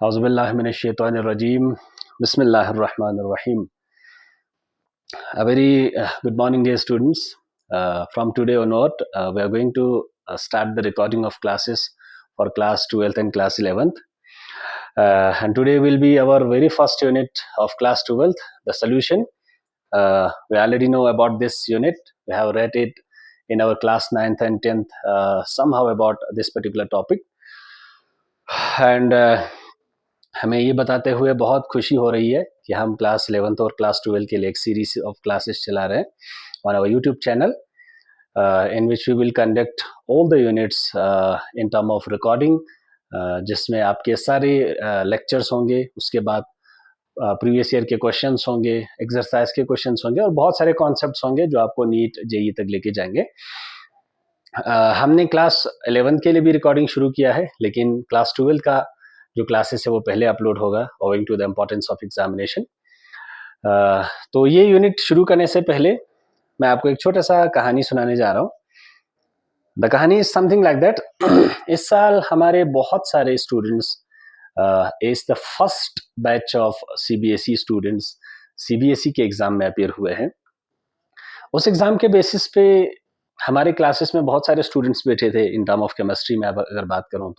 Auzubillahiminash-shaytanir-rajeem. Bismillahir-rahmanir-rahim. A very good morning, dear students. From today onward, we are going to start the recording of classes for class 12th and class 11th. And today will be our very first unit of class 12th, the solution. We already know about this unit. We have read it in our class 9th and 10th somehow about this particular topic. And हमें ये बताते हुए बहुत खुशी हो रही है कि हम क्लास 11th और क्लास 12 के लिए एक सीरीज ऑफ क्लासेस चला रहे हैं on our YouTube channel in which we will conduct all the units in term of recording, जिसमें आपके सारे लेक्चर्स होंगे, उसके बाद प्रीवियस ईयर के क्वेश्चंस होंगे, एक्सरसाइज के क्वेश्चंस होंगे और बहुत सारे कॉन्सेप्ट्स होंगे जो आपको नीट जेई तक लेके जाएंगे. हमने क्लास 11 के लिए भी रिकॉर्डिंग शुरू किया है, लेकिन क्लास 12 का जो क्लासेस है वो पहले अपलोड होगा owing to the importance of examination. तो ये यूनिट शुरू करने से पहले मैं आपको एक छोटा सा कहानी सुनाने जा रहा हूँ. द कहानी इज समथिंग लाइक दैट. इस साल हमारे बहुत सारे students is the first batch of CBSE students CBSE के एग्जाम में अपीयर हुए हैं. उस एग्जाम के बेसिस पे हमारे क्लासेस में बहुत सारे स्टूडेंट्स बैठे थे. इन टर्म ऑफ केमिस्ट्री में अगर बात करूं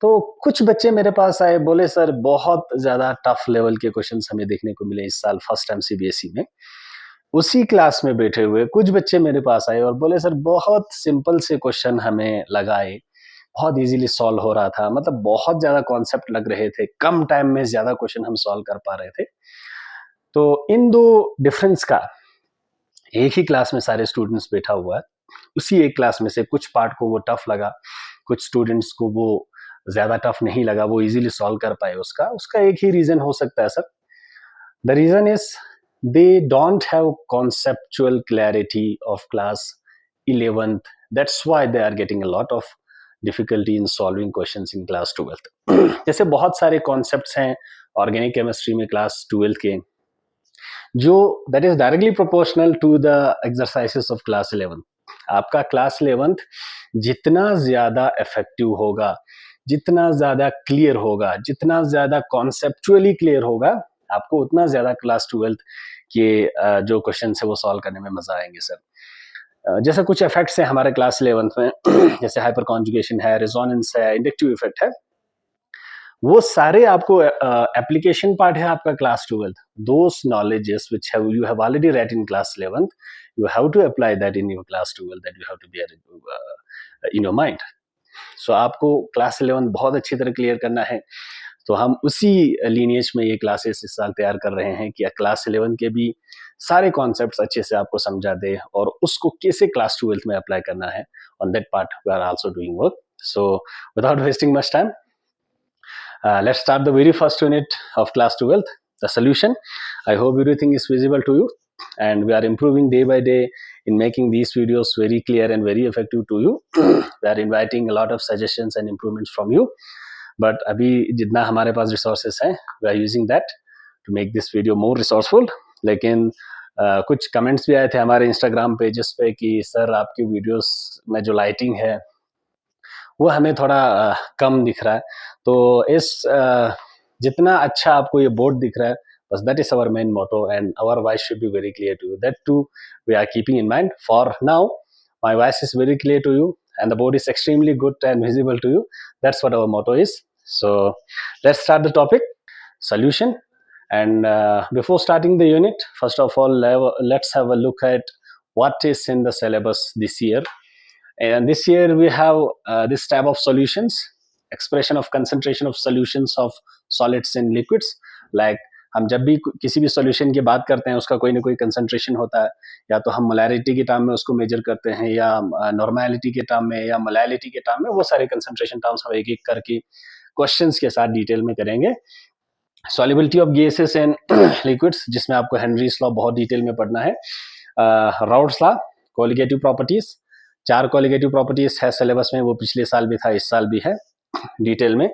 तो कुछ बच्चे मेरे पास आए, बोले सर बहुत ज़्यादा टफ लेवल के क्वेश्चंस हमें देखने को मिले इस साल फर्स्ट टाइम सीबीएसई में. उसी क्लास में बैठे हुए कुछ बच्चे मेरे पास आए और बोले सर बहुत सिंपल से क्वेश्चन हमें लगाए, बहुत इजीली सॉल्व हो रहा था, मतलब बहुत ज़्यादा कॉन्सेप्ट लग रहे थे, कम टाइम में ज़्यादा क्वेश्चन हम सॉल्व कर पा रहे थे. तो इन दो डिफरेंस का एक ही क्लास में सारे स्टूडेंट्स बैठा हुआ है. उसी एक क्लास में से कुछ पार्ट को वो टफ लगा, कुछ स्टूडेंट्स को वो ज्यादा टफ नहीं लगा, वो इजीली सॉल्व कर पाए. उसका एक ही रीजन हो सकता है sir. The reason is they don't have conceptual clarity of class 11th. That's why they are getting a lot of difficulty in solving questions in class 12th. जैसे बहुत सारे कॉन्सेप्ट्स हैं ऑर्गेनिक केमिस्ट्री में class 12th के, जो that is directly proportional to the exercises of class 11th. आपका class 11th जितना ज्यादा इफेक्टिव होगा, जितना ज्यादा क्लियर होगा, जितना ज्यादा कॉन्सेप्चुअली क्लियर होगा, आपको उतना ज्यादा क्लास 12th के जो क्वेश्चन है वो सॉल्व करने में मजा आएंगे सर. जैसे कुछ इफेक्ट्स हैं हमारे क्लास 11th में, जैसे हाइपर कॉन्जुगेशन है, रेजोनेंस है, इंडक्टिव इफेक्ट है, वो सारे आपको एप्लीकेशन पार्ट है आपका class 12th. Those knowledges which you have already read in class 11th, you have to apply that in your class 12th, that you have to bear in your mind. So आपको class 11 बहुत अच्छी तरह clear करना है. तो हम उसी lineage में ये क्लासेस इस साल तैयार कर रहे हैं कि क्लास 11 के भी सारे कॉन्सेप्ट्स अच्छे से आपको समझा दे और उसको कैसे क्लास 12th में अप्लाई करना है. On that part we are also doing work. So without wasting much time, let's start the very first unit of class 12th, the solution. I hope everything is visible to you, and we are improving day by day in making these videos very clear and very effective to you. We are inviting a lot of suggestions and improvements from you, but अभी जितना हमारे पास resources हैं, we are using that to make this video more resourceful. लेकिन कुछ comments भी आए थे हमारे इंस्टाग्राम पेजेस पे कि सर आपकी वीडियोस में जो लाइटिंग है वो हमें थोड़ा कम दिख रहा है. तो इस जितना अच्छा आपको ये बोर्ड दिख रहा है, बस that is our main motto and our voice should be very clear to you. That too we are keeping in mind. For now my voice is very clear to you and the board is extremely good and visible to you. That's what our motto is. So let's start the topic, solution. And before starting the unit, first of all, let's have a look at what is in the syllabus this year. And this year we have this type of solutions, expression of concentration of solutions of solids in liquids. Like हम जब भी किसी भी solution की बात करते हैं उसका कोई ना कोई कंसंट्रेशन होता है, या तो हम मोलैरिटी के टर्म में उसको मेजर करते हैं, या नॉर्मैलिटी के टर्म में, या मोलैलिटी के टर्म में. वो सारे कंसंट्रेशन टर्म्स हम एक एक करके क्वेश्चंस के साथ डिटेल में करेंगे. Solubility of gases and liquids, जिसमें आपको हेनरीज लॉ बहुत डिटेल में पढ़ना है. Raoult's law, colligative properties, 4 colligative properties है सिलेबस में, वो पिछले साल भी था, इस साल भी है डिटेल में.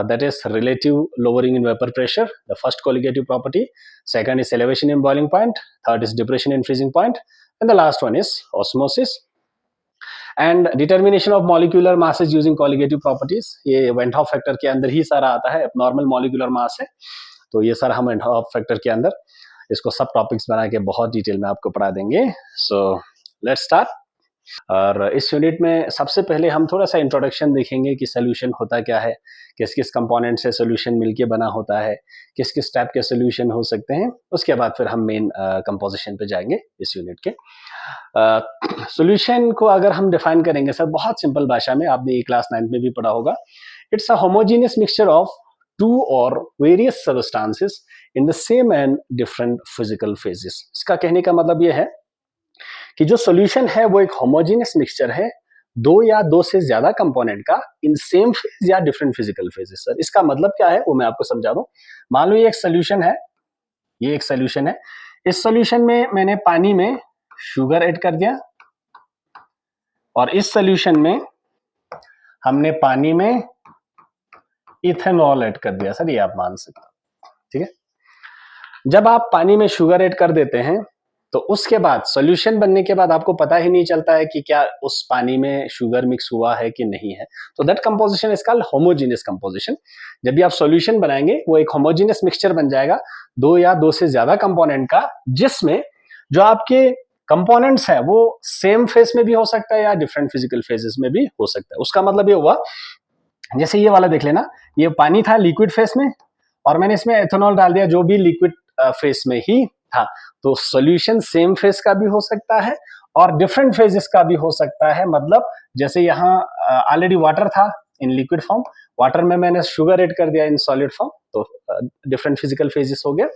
That is relative lowering in vapor pressure, the first colligative property. Second is elevation in boiling point. Third is depression in freezing point, and the last one is osmosis. And determination of molecular masses using colligative properties, ये went half factor के अंदर ही सारा आता है। Normal molecular mass है तो ये सारा हम वेंट हॉफ फैक्टर के अंदर इसको सब टॉपिक्स बना के बहुत डिटेल में आपको पढ़ा देंगे। So let's start. और इस यूनिट में सबसे पहले हम थोड़ा सा इंट्रोडक्शन देखेंगे कि सोल्यूशन होता क्या है, किस किस कंपोनेंट से सोल्यूशन मिलके बना होता है, किस किस टाइप के सोल्यूशन हो सकते हैं। उसके बाद फिर हम मेन कंपोजिशन पे जाएंगे इस यूनिट के। सोल्यूशन को अगर हम डिफाइन करेंगे सर बहुत सिंपल भाषा में, आपने ये क्लास 9 में भी पढ़ा होगा, it's a homogeneous mixture of two or various substances in the same and different physical phases. इसका कहने का मतलब ये है कि जो सॉल्यूशन है वो एक होमोजेनियस मिक्सचर है दो या दो से ज्यादा कंपोनेंट का इन सेम फेज या डिफरेंट फिजिकल फेजेस। सर इसका मतलब क्या है वो मैं आपको समझा दूं। मान लो ये एक सॉल्यूशन है, ये एक सॉल्यूशन है, इस सॉल्यूशन में मैंने पानी में शुगर ऐड कर दिया और इस सॉल्यूशन में हमने पानी में इथेनॉल ऐड कर दिया। सर ये आप मान सकते हो, ठीक है। जब आप पानी में शुगर ऐड कर देते हैं तो उसके बाद सॉल्यूशन बनने के बाद आपको पता ही नहीं चलता है कि क्या उस पानी में शुगर मिक्स हुआ है कि नहीं है। तो that composition is called homogeneous composition. जब भी आप सॉल्यूशन बनाएंगे वो एक होमोजेनियस मिक्सचर बन जाएगा दो या दो से ज्यादा कंपोनेंट का, जिसमें जो आपके कंपोनेंट्स है वो सेम फेज में भी हो सकता है या डिफरेंट फिजिकल फेजेस में भी हो सकता है। उसका मतलब ये हुआ, जैसे ये वाला देख लेना, ये पानी था लिक्विड फेज में और मैंने इसमें एथेनॉल डाल दिया जो भी लिक्विड फेज में ही था। तो सॉल्यूशन सेम फेज का भी हो सकता है और डिफरेंट फेजेस का भी हो सकता है। मतलब जैसे यहाँ ऑलरेडी वाटर था इन लिक्विड फॉर्म, वाटर में मैंने शुगर ऐड कर दिया इन सॉलिड फॉर्म, तो डिफरेंट फिजिकल फेजेस हो गया।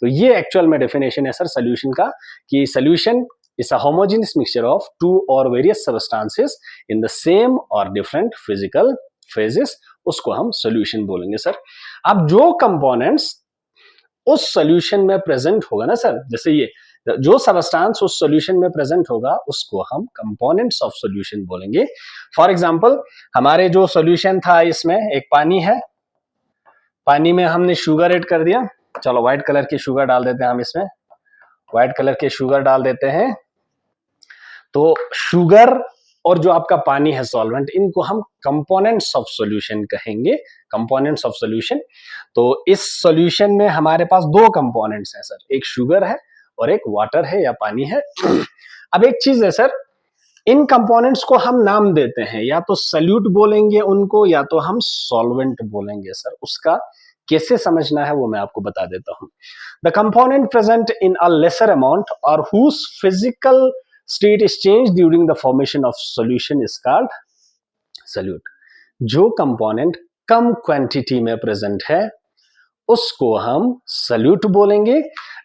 तो ये एक्चुअल में डेफिनेशन है सर सॉल्यूशन का, कि solution is a homogeneous mixture of two or various substances in the same or different physical phases, उसको हम सॉल्यूशन बोलेंगे सर। अब जो कंपोनेंट्स उस सॉल्यूशन में प्रेजेंट होगा ना सर, जैसे ये जो सबस्टांस उस सॉल्यूशन में प्रेजेंट होगा उसको हम कंपोनेंट्स ऑफ सॉल्यूशन बोलेंगे। फॉर एग्जांपल हमारे जो सॉल्यूशन था इसमें एक पानी है, पानी में हमने शुगर ऐड कर दिया, चलो व्हाइट कलर की शुगर डाल देते हैं हम इसमें, व्हाइट कलर के शुगर डाल देते हैं। तो शुगर और जो आपका पानी है सॉल्वेंट, इनको हम कंपोनेंट्स ऑफ सॉल्यूशन कहेंगे, कंपोनेंट्स ऑफ सॉल्यूशन। तो इस सॉल्यूशन में हमारे पास दो कंपोनेंट्स हैं सर, एक शुगर है और एक वाटर है या पानी है। अब एक चीज है सर, इन कंपोनेंट्स को हम नाम देते हैं, या तो सल्यूट बोलेंगे उनको या तो हम सॉल्वेंट बोलेंगे सर। उसका कैसे समझना है वो मैं आपको बता देता हूं। The component present in a lesser amount और whose physical state is changed during the formation of solution is called solute। जो कंपोनेंट कम क्वांटिटी में प्रेजेंट है उसको हम सल्यूट बोलेंगे,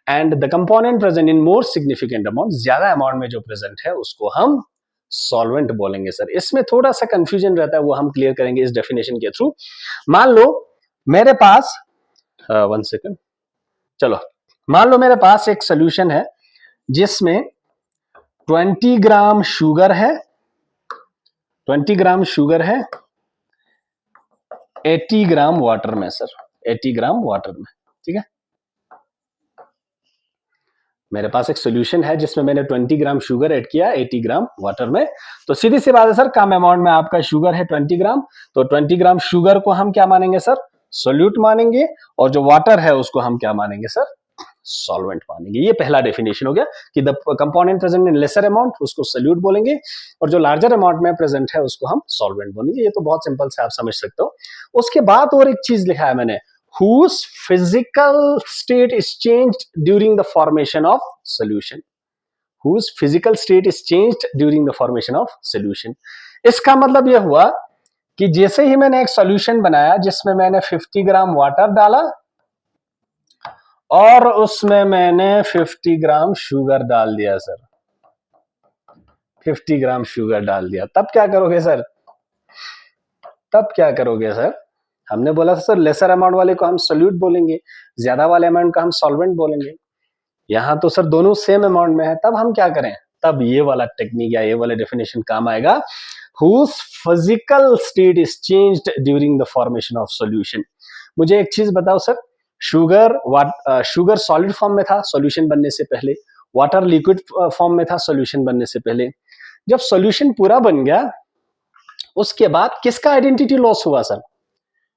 and the component present in more significant amount, ज्यादा amount में जो प्रेजेंट है उसको हम सॉल्वेंट बोलेंगे सर। इसमें थोड़ा सा कंफ्यूजन रहता है, वो हम क्लियर करेंगे इस डेफिनेशन के थ्रू। मान लो मेरे पास वन सेकेंड, चलो मान लो मेरे पास एक सोल्यूशन है जिसमें 20 ग्राम शुगर है, 20 ग्राम शुगर है 80 ग्राम वाटर में सर, 80 ग्राम वाटर में, ठीक है। मेरे पास एक सॉल्यूशन है जिसमें मैंने 20 ग्राम शुगर ऐड किया 80 ग्राम वाटर में। तो सीधी सी बात है सर, कम अमाउंट में आपका शुगर है 20 ग्राम, तो 20 ग्राम शुगर को हम क्या मानेंगे सर, सोल्यूट मानेंगे, और जो वाटर है उसको हम क्या मानेंगे सर, सॉल्वेंट मानेंगे। ये पहला डेफिनेशन हो गया कि the component present in lesser amount उसको सोल्यूट बोलेंगे और जो लार्जर अमाउंट में प्रेजेंट है उसको हम सॉल्वेंट बोलेंगे। ये तो बहुत सिंपल से आप समझ सकते हो। उसके बाद और एक चीज लिखा है मैंने, whose physical state is changed during the formation of solution, whose physical state is changed during the formation of solution। इसका मतलब यह हुआ कि जैसे ही मैंने एक सॉल्यूशन बनाया जिसमें मैंने 50 ग्राम वाटर डाला और उसमें मैंने 50 ग्राम शुगर डाल दिया सर, 50 ग्राम शुगर डाल दिया, तब क्या करोगे सर, तब क्या करोगे सर, हमने बोला था सर लेसर अमाउंट वाले को हम सोल्यूट बोलेंगे, ज्यादा वाले अमाउंट का हम सॉल्वेंट बोलेंगे। यहां तो सर दोनों सेम अमाउंट में है, तब हम क्या करें, तब ये वाला टेक्निक या ये वाला डेफिनेशन काम आएगा, whose physical state is changed during the formation of solution। मुझे एक चीज बताओ सर, शुगर सॉलिड फॉर्म में था सॉल्यूशन बनने से पहले, वाटर लिक्विड फॉर्म में था सॉल्यूशन बनने से पहले। जब सॉल्यूशन पूरा बन गया उसके बाद किसका आइडेंटिटी लॉस हुआ सर?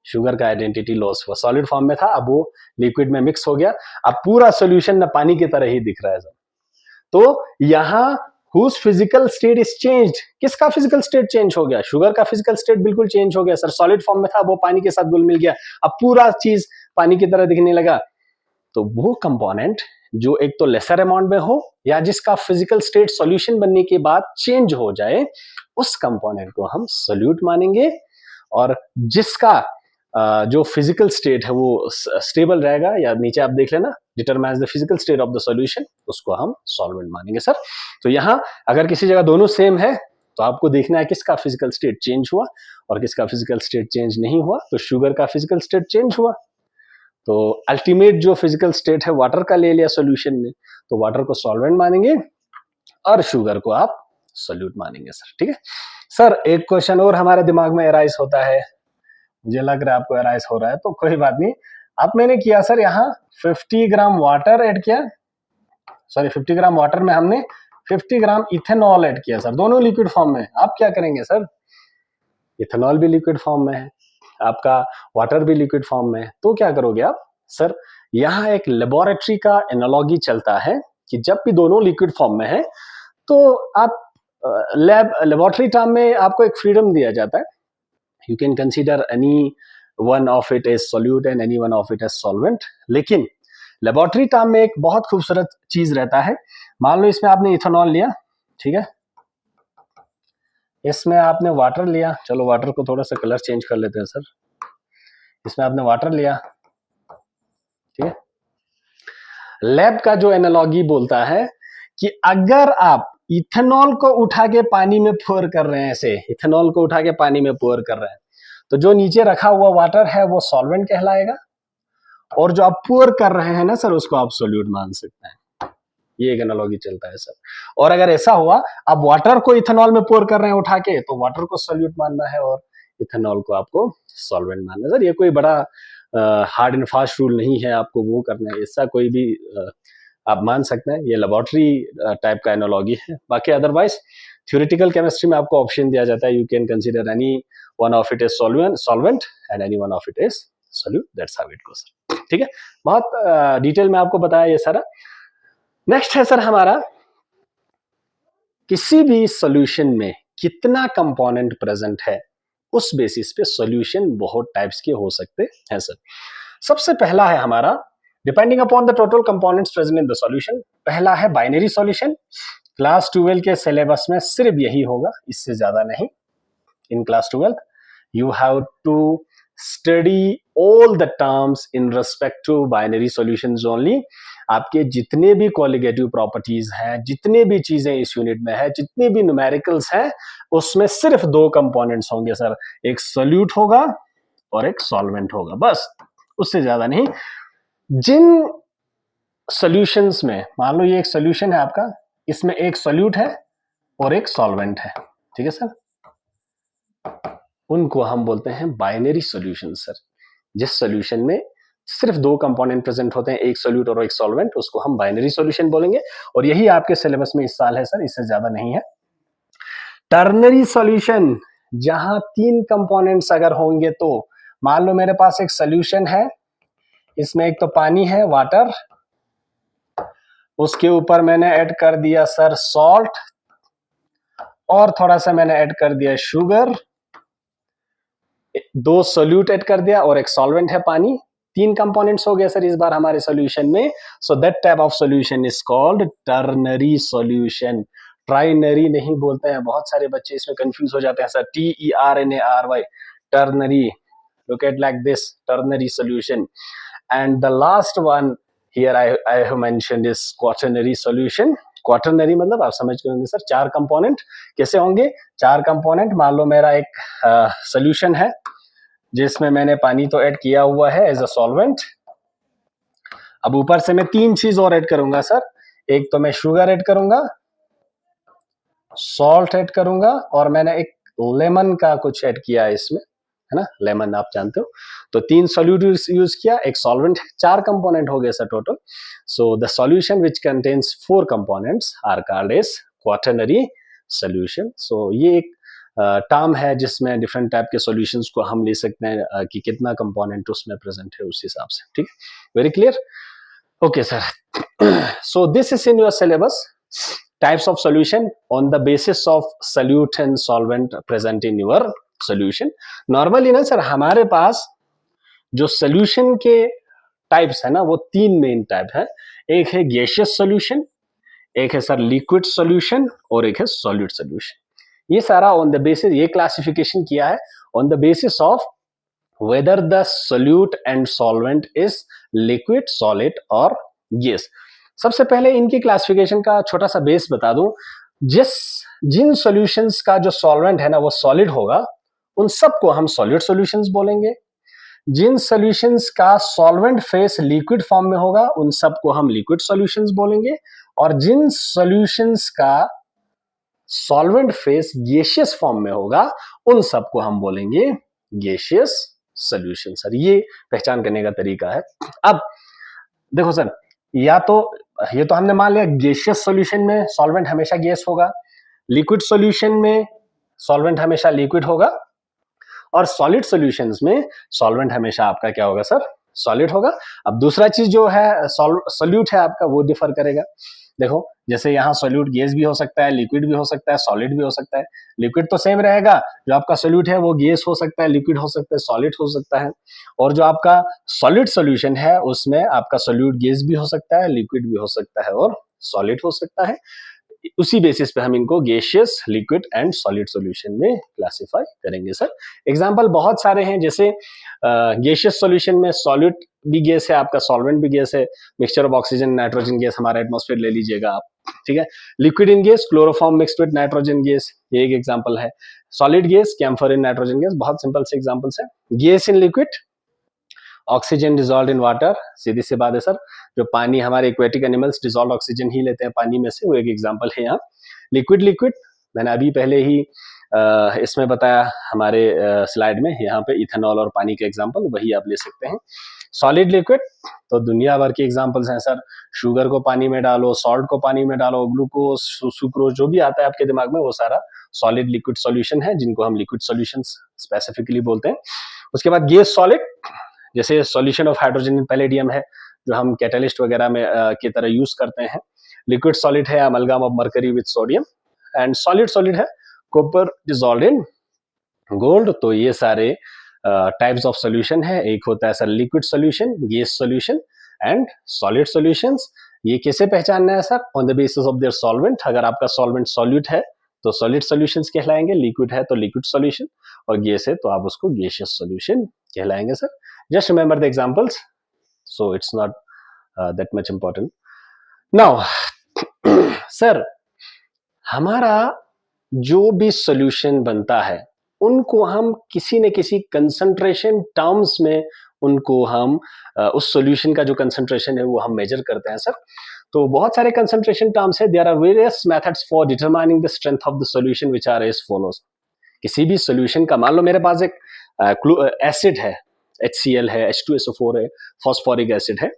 शुगर का आइडेंटिटी लॉस हुआ। सॉलिड फॉर्म में था, अब वो लिक्विड में मिक्स हो गया, अब पूरा सॉल्यूशन ना पानी की तरह ही दिख रहा है सर। तो यहां whose physical state is changed, किसका फिजिकल स्टेट चेंज हो गया? शुगर का फिजिकल स्टेट बिल्कुल चेंज हो गया सर। सॉलिड फॉर्म में था, वो पानी के साथ घुल मिल गया, अब पूरा चीज पानी की तरह दिखने लगा। तो वो कंपोनेंट जो एक तो लेसर अमाउंट में हो या जिसका फिजिकल स्टेट सॉल्यूशन बनने के बाद चेंज हो जाए, उस कंपोनेंट को हम सोल्यूट मानेंगे। और जिसका जो फिजिकल स्टेट है वो स्टेबल रहेगा, या नीचे आप देख लेना, determines the physical state of the solution, उसको हम सॉल्वेंट मानेंगे सर। तो यहां अगर किसी जगह दोनों सेम है तो आपको देखना है किसका फिजिकल स्टेट चेंज हुआ और किसका फिजिकल स्टेट चेंज नहीं हुआ। तो शुगर का फिजिकल स्टेट चेंज हुआ, तो अल्टीमेट जो फिजिकल स्टेट है वाटर का ले लिया सॉल्यूशन ने, तो वाटर को सॉल्वेंट मानेंगे और शुगर को आप सोल्यूट मानेंगे सर। ठीक है सर, एक क्वेश्चन और हमारे दिमाग में अराइज होता है, मुझे लग रहा है आपको अराइज हो रहा है, तो कोई बात नहीं। अब मैंने किया सर यहाँ 50 ग्राम वाटर ऐड किया, सॉरी 50 ग्राम वाटर में हमने 50 ग्राम इथेनॉल ऐड किया सर, दोनों लिक्विड फॉर्म में। आप क्या करेंगे सर? इथेनॉल भी लिक्विड फॉर्म में है, आपका वाटर भी लिक्विड फॉर्म में है, तो क्या करोगे आप सर? यहाँ एक लेबोरेटरी का एनालॉजी चलता है कि जब भी दोनों लिक्विड फॉर्म में है तो आप लेबोरेटरी टर्म में आपको एक फ्रीडम दिया जाता है, you can consider any one of it as solute and any one of it as solvent। लेकिन लेबोरेटरी टर्म में एक बहुत खूबसूरत चीज रहता है, मान लो इसमें आपने इथेनॉल लिया, ठीक है, इसमें आपने वाटर लिया, चलो वाटर को थोड़ा सा कलर चेंज कर लेते हैं सर, इसमें आपने वाटर लिया, ठीक है। लैब का जो एनालॉजी बोलता है कि अगर आप इथेनॉल को उठा के पानी में पोर कर रहे हैं, ऐसे इथेनॉल को उठा के पानी में पोर कर रहे हैं, तो जो नीचे रखा हुआ वाटर है वो सॉल्वेंट कहलाएगा, और जो आप पोर कर रहे हैं ना सर, उसको आप सोल्यूट मान सकते हैं। ये एक एनालॉजी चलता है सर। और अगर ऐसा हुआ आप वाटर को इथेनॉल में पोर कर रहे हैं उठा के, तो वाटर को सोल्यूट मानना है और इथेनॉल को आपको सॉल्वेंट मानना है सर। ये कोई बड़ा हार्ड एंड फास्ट रूल नहीं है आपको वो करना है, ऐसा कोई भी आप मान सकते हैं, ये लेबोरेटरी टाइप का एनालॉजी है। बाकी अदरवाइज थ्योरेटिकल केमिस्ट्री में आपको ऑप्शन दिया जाता है, you can consider any one of it is solvent and any one of it is solute, that's how it goes. ठीक है, बहुत डिटेल में आपको बताया ये सारा। नेक्स्ट है सर हमारा, किसी भी सॉल्यूशन में कितना कंपोनेंट प्रेजेंट है, उस बेसिस पे सॉल्यूशन बहुत टाइप्स के हो सकते हैं सर। सबसे पहला है हमारा, depending upon the total components present in the solution. पहला है बाइनरी सॉल्यूशन, क्लास 12 के सिलेबस में सिर्फ यही होगा, इससे ज्यादा नहीं। In class 12 you have to study all the terms in respect to binary solutions only। आपके जितने भी कोलिगेटिव प्रॉपर्टीज हैं, जितने भी चीजें इस यूनिट में है, जितने भी न्यूमेरिकल्स हैं, उसमें सिर्फ दो कंपोनेंट्स होंगे सर, एक सोल्यूट होगा और एक सॉल्वेंट होगा, बस, उससे ज्यादा नहीं। जिन सॉल्यूशंस में, मान लो ये एक सॉल्यूशन है आपका, इसमें एक सोल्यूट है और एक सॉल्वेंट है, ठीक है सर, उनको हम बोलते हैं बाइनरी सॉल्यूशन सर। जिस सॉल्यूशन में सिर्फ दो कंपोनेंट प्रेजेंट होते हैं, एक सोल्यूट और एक सॉल्वेंट, उसको हम बाइनरी सॉल्यूशन बोलेंगे। और यही आपके सिलेबस में इस साल है सर, इससे ज्यादा नहीं है। टर्नरी सॉल्यूशन, जहां तीन कंपोनेंट्स अगर होंगे, तो मान लो मेरे पास एक सॉल्यूशन है, इसमें एक तो पानी है, वाटर, उसके ऊपर मैंने ऐड कर दिया सर सॉल्ट, और थोड़ा सा मैंने ऐड कर दिया शुगर, दो सोल्यूट ऐड कर दिया और एक सॉल्वेंट है पानी, तीन कंपोनेंट्स हो गए सर इस बार हमारे सॉल्यूशन में। So that type of solution is called ternary solution. Trinary नहीं बोलते हैं, बहुत सारे बच्चे इसमें कंफ्यूज हो जाते हैं sir, TERNARY, ternary, look at like this, ternary solution। and the last one here I have mentioned is quaternary solution। Quaternary मतलब आप समझ गए होंगे सर, चार कंपोनेंट। कैसे होंगे चार कंपोनेंट? मान लो मेरा एक सॉल्यूशन है जिसमें मैंने पानी तो ऐड किया हुआ है एज अ सॉल्वेंट, अब ऊपर से मैं तीन चीज और ऐड करूंगा सर, एक तो मैं शुगर ऐड करूंगा, सॉल्ट ऐड करूंगा, और मैंने एक लेमन का कुछ ऐड किया है इसमें, है ना, लेमन आप जानते हो। तो तीन सॉल्यूट यूज किया, एक सॉल्वेंट, चार कंपोनेंट हो गए sir total. So the solution which contains four components are called as quaternary solution. So ये एक टर्म है जिसमें डिफरेंट टाइप के सॉल्यूशंस को हम ले सकते हैं कि कितना कंपोनेंट उसमें प्रेजेंट है उस हिसाब से। ठीक, very clear? Okay sir, so this is in your syllabus, types of solution on the basis of solute and solvent present in your solution. Normally ना सर हमारे पास जो solution के टाइप्स है ना वो तीन मेन टाइप है। एक है गैसियस सॉल्यूशन, एक है सर लिक्विड सॉल्यूशन और एक है सॉलिड सॉल्यूशन। ये सारा ऑन द बेसिस, ये क्लासिफिकेशन किया है on the basis of whether the solute and solvent is liquid, solid और gas। सबसे पहले इनकी क्लासिफिकेशन का छोटा सा बेस बता दूं। जिन सॉल्यूशंस का जो सॉल्वेंट है ना वो सॉलिड होगा उन सबको हम सॉलिड सॉल्यूशंस बोलेंगे। जिन सॉल्यूशंस का सॉल्वेंट फेस लिक्विड फॉर्म में होगा उन सबको हम लिक्विड सॉल्यूशंस बोलेंगे। और जिन सॉल्यूशंस का सॉल्वेंट फेस गैसियस फॉर्म में होगा उन सबको हम बोलेंगे गैसियस सॉल्यूशन। सर ये पहचान करने का तरीका है। अब देखो सर, या तो ये तो हमने मान लिया गैसियस सॉल्यूशन में सॉल्वेंट हमेशा गैस होगा, लिक्विड सॉल्यूशन में सॉल्वेंट हमेशा लिक्विड होगा और सॉलिड सॉल्यूशंस में सॉल्वेंट हमेशा आपका क्या होगा सर? सॉलिड होगा। अब दूसरा चीज जो है सॉल्यूट है आपका वो डिफर करेगा। देखो जैसे यहाँ सॉल्यूट गैस भी हो सकता है, लिक्विड भी हो सकता है, सॉलिड भी हो सकता है। लिक्विड तो सेम रहेगा, जो आपका सॉल्यूट है वो गैस हो सकता है, लिक्विड हो सकता है, सॉलिड हो सकता है। और जो आपका सॉलिड सॉल्यूशन है उसमें आपका सॉल्यूट गैस भी हो सकता है, लिक्विड भी हो सकता है और सॉलिड हो सकता है। उसी बेसिस पे हम इनको gaseous, liquid and solid solution में क्लासिफाई करेंगे सर। एग्जांपल बहुत सारे हैं, जैसे गैसियस सॉल्यूशन में सॉल्यूट भी गैस है आपका, सॉल्वेंट भी गैस है, mixture of oxygen nitrogen gas हमारा एटमॉस्फेयर ले लीजिएगा आप। ठीक है, liquid in gas chloroform mixed with nitrogen gas, ये एक एग्जांपल है। Solid gas camphor in nitrogen gas, बहुत सिंपल से एग्जांपल्स है। Gas in liquid oxygen dissolve in water, सीधी सी बात है सर, जो पानी हमारे एक्वेटिक एनिमल्स डिजॉल्व ऑक्सीजन ही लेते हैं पानी में से, वो एक एग्जांपल है यहाँ। लिक्विड लिक्विड मैंने अभी पहले ही इसमें बताया हमारे स्लाइड में, यहाँ पे इथेनॉल और पानी के एग्जांपल वही आप ले सकते हैं। सॉलिड लिक्विड तो दुनिया भर के एग्जांपल्स हैं सर, शुगर को पानी में डालो, सॉल्ट को पानी में डालो, ग्लूकोज, सुक्रोज, जो भी आता है आपके दिमाग में वो सारा सॉलिड लिक्विड सॉल्यूशन है, जिनको हम लिक्विड सॉल्यूशंस स्पेसिफिकली बोलते हैं। उसके बाद गैस सॉलिड, जैसे solution of hydrogen in palladium है जो हम कैटलिस्ट वगैरह में की तरह यूज करते हैं। लिक्विड सॉलिड है amalgam of mercury with sodium. And solid solid है कॉपर डिसॉल्व्ड इन गोल्ड। तो ये सारे टाइप्स ऑफ सॉल्यूशन है। एक होता है sir liquid solution, gas solution and solid solutions. ये कैसे पहचानना है sir? On the basis of their solvent. अगर आपका सॉल्वेंट सॉल्यूट है तो सॉलिड सॉल्यूशंस कहलाएंगे, लिक्विड है तो लिक्विड सॉल्यूशन, और गैस है तो आप उसको गैसियस सॉल्यूशन कहलाएंगे sir. Just remember the examples, so it's not that much important. Now, sir हमारा जो भी सॉल्यूशन बनता है उनको हम किसी न किसी कंसंट्रेशन टर्म्स में उनको हम उस सॉल्यूशन का जो कंसंट्रेशन है वो हम मेजर करते हैं सर। तो बहुत सारे कंसंट्रेशन टर्म्स है। There are various methods for determining the strength of the solution which are as follows. किसी भी सॉल्यूशन का, मान लो मेरे पास एक एसिड है, HCl है, H2SO4 है, फॉस्फोरिक एसिड है,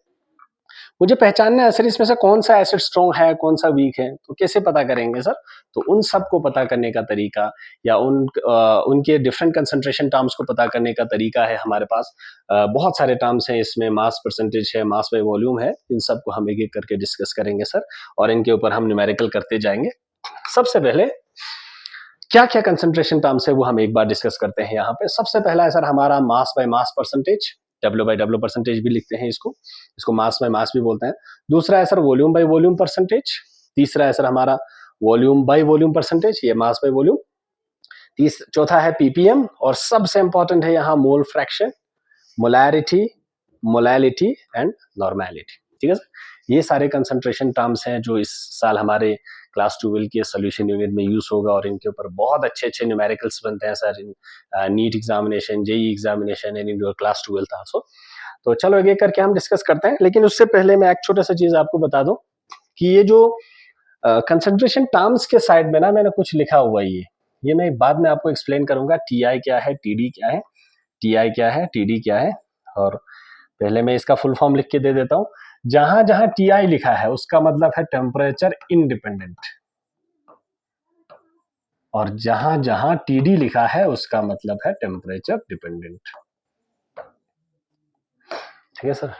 मुझे पहचानना है सर इसमें से कौन सा एसिड स्ट्रॉन्ग है, कौन सा वीक है। तो कैसे पता करेंगे सर? तो उन सब को पता करने का तरीका या उनके डिफरेंट कंसंट्रेशन टर्म्स को पता करने का तरीका है हमारे पास। बहुत सारे टर्म्स हैं इसमें, मास परसेंटेज है, मास बाय वॉल्यूम है, इन सब को हम एक एक करके डिस्कस करेंगे सर, और इनके ऊपर हम न्यूमेरिकल करते जाएंगे। सबसे पहले क्या क्या कंसंट्रेशन टर्म्स है वो हम एक बार डिस्कस करते हैं यहाँ पे। सबसे पहला है सर हमारा mass by mass percentage, W by W percentage भी लिखते हैं इसको मास बाय मास भी बोलते हैं। दूसरा है sir volume by volume percentage. तीसरा है सर हमारा वॉल्यूम बाय वॉल्यूम परसेंटेज, ये मास बाय वॉल्यूम। चौथा है ppm, और सबसे इंपॉर्टेंट है यहाँ mole fraction, molarity, molality and normality. ठीक है सर, ये सारे कंसंट्रेशन टर्म्स हैं जो इस साल हमारे क्लास 12 के सोल्यूशन यूनिट में यूज होगा, और इनके ऊपर बहुत अच्छे अच्छे न्यूमेरिकल्स बनते हैं sir in NEET examination, JEE examination and in your class 12 also. तो चलो एक एक करके हम डिस्कस करते हैं, लेकिन उससे पहले मैं एक छोटा सा चीज आपको बता दूं कि ये जो कंसंट्रेशन टर्म्स के साइड में ना मैंने कुछ लिखा हुआ है, ये मैं बाद में आपको एक्सप्लेन करूंगा। TI क्या है, TD क्या है, TI क्या है, TD क्या है, और पहले मैं इसका फुल फॉर्म लिख के दे देता हूं। जहां जहां TI लिखा है उसका मतलब है टेम्परेचर इंडिपेंडेंट। और जहां जहां TD लिखा है उसका मतलब है टेम्परेचर डिपेंडेंट। ठीक है सर।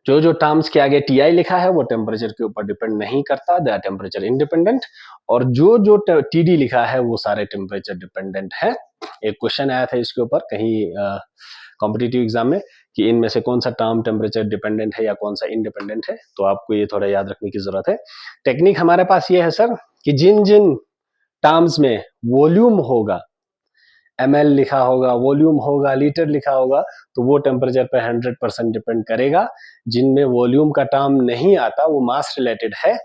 जो जो टर्म्स के आगे TI लिखा है वो टेम्परेचर के ऊपर डिपेंड नहीं करता, दे आर टेम्परेचर इंडिपेंडेंट। और जो जो TD लिखा है वो सारे टेम्परेचर डिपेंडेंट है। एक क्वेश्चन आया था इसके ऊपर कहीं कॉम्पिटिटिव एग्जाम में कि इनमें से कौन सा टर्म टेम्परेचर डिपेंडेंट है या कौन सा इंडिपेंडेंट है, तो आपको ये थोड़ा याद रखने की जरूरत है। टेक्निक हमारे पास ये है सर कि जिन जिन टर्म्स में वॉल्यूम होगा, ml लिखा होगा, वॉल्यूम होगा, लीटर लिखा होगा, तो वो टेम्परेचर पे 100% डिपेंड करेगा। जिनमें वॉल्यूम का टर्म नहीं आता, वो मास रिलेटेड है,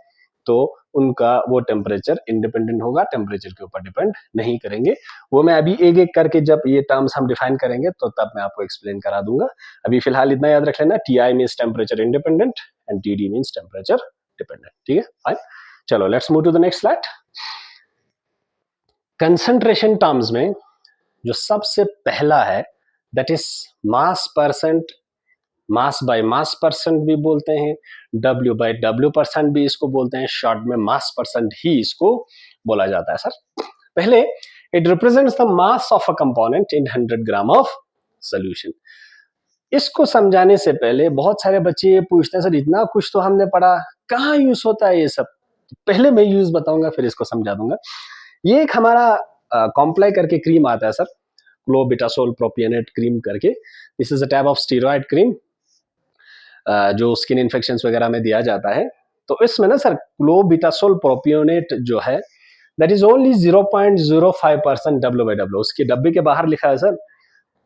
तो उनका वो टेम्परेचर इंडिपेंडेंट होगा, टेम्परेचर के ऊपर डिपेंड नहीं करेंगे। वो मैं अभी एक एक करके जब ये टर्म्स हम डिफाइन करेंगे तो तब मैं आपको एक्सप्लेन करा दूंगा। अभी फिलहाल इतना याद रख लेना, TI means temperature independent and TD means temperature dependent. ठीक है, फाइन। चलो let's move to the next slide. Concentration terms में जो सबसे पहला है that is mass percent, mass by mass percent भी बोलते हैं, W बाय W परसेंट भी इसको बोलते हैं, शॉर्ट में मास परसेंट ही इसको बोला जाता है सर। पहले it represents the mass of a component in 100 gram of solution. इसको समझाने से पहले बहुत सारे बच्चे ये पूछते हैं सर इतना कुछ तो हमने पढ़ा, कहाँ यूज होता है ये सब। पहले मैं यूज बताऊंगा फिर इसको समझा दूंगा। ये एक हमारा कॉम्प्लाई करके क्रीम आता है सर, क्लोबिटासोल प्रोपियोनेट क्रीम करके। This is a type of steroid cream जो स्किन इन्फेक्शंस वगैरह में दिया जाता है। तो इसमें ना सर क्लोबिटासोल प्रोपियोनेट जो है दैट इज ओनली 0.05% W/W। उसके डब्बे के बाहर लिखा है सर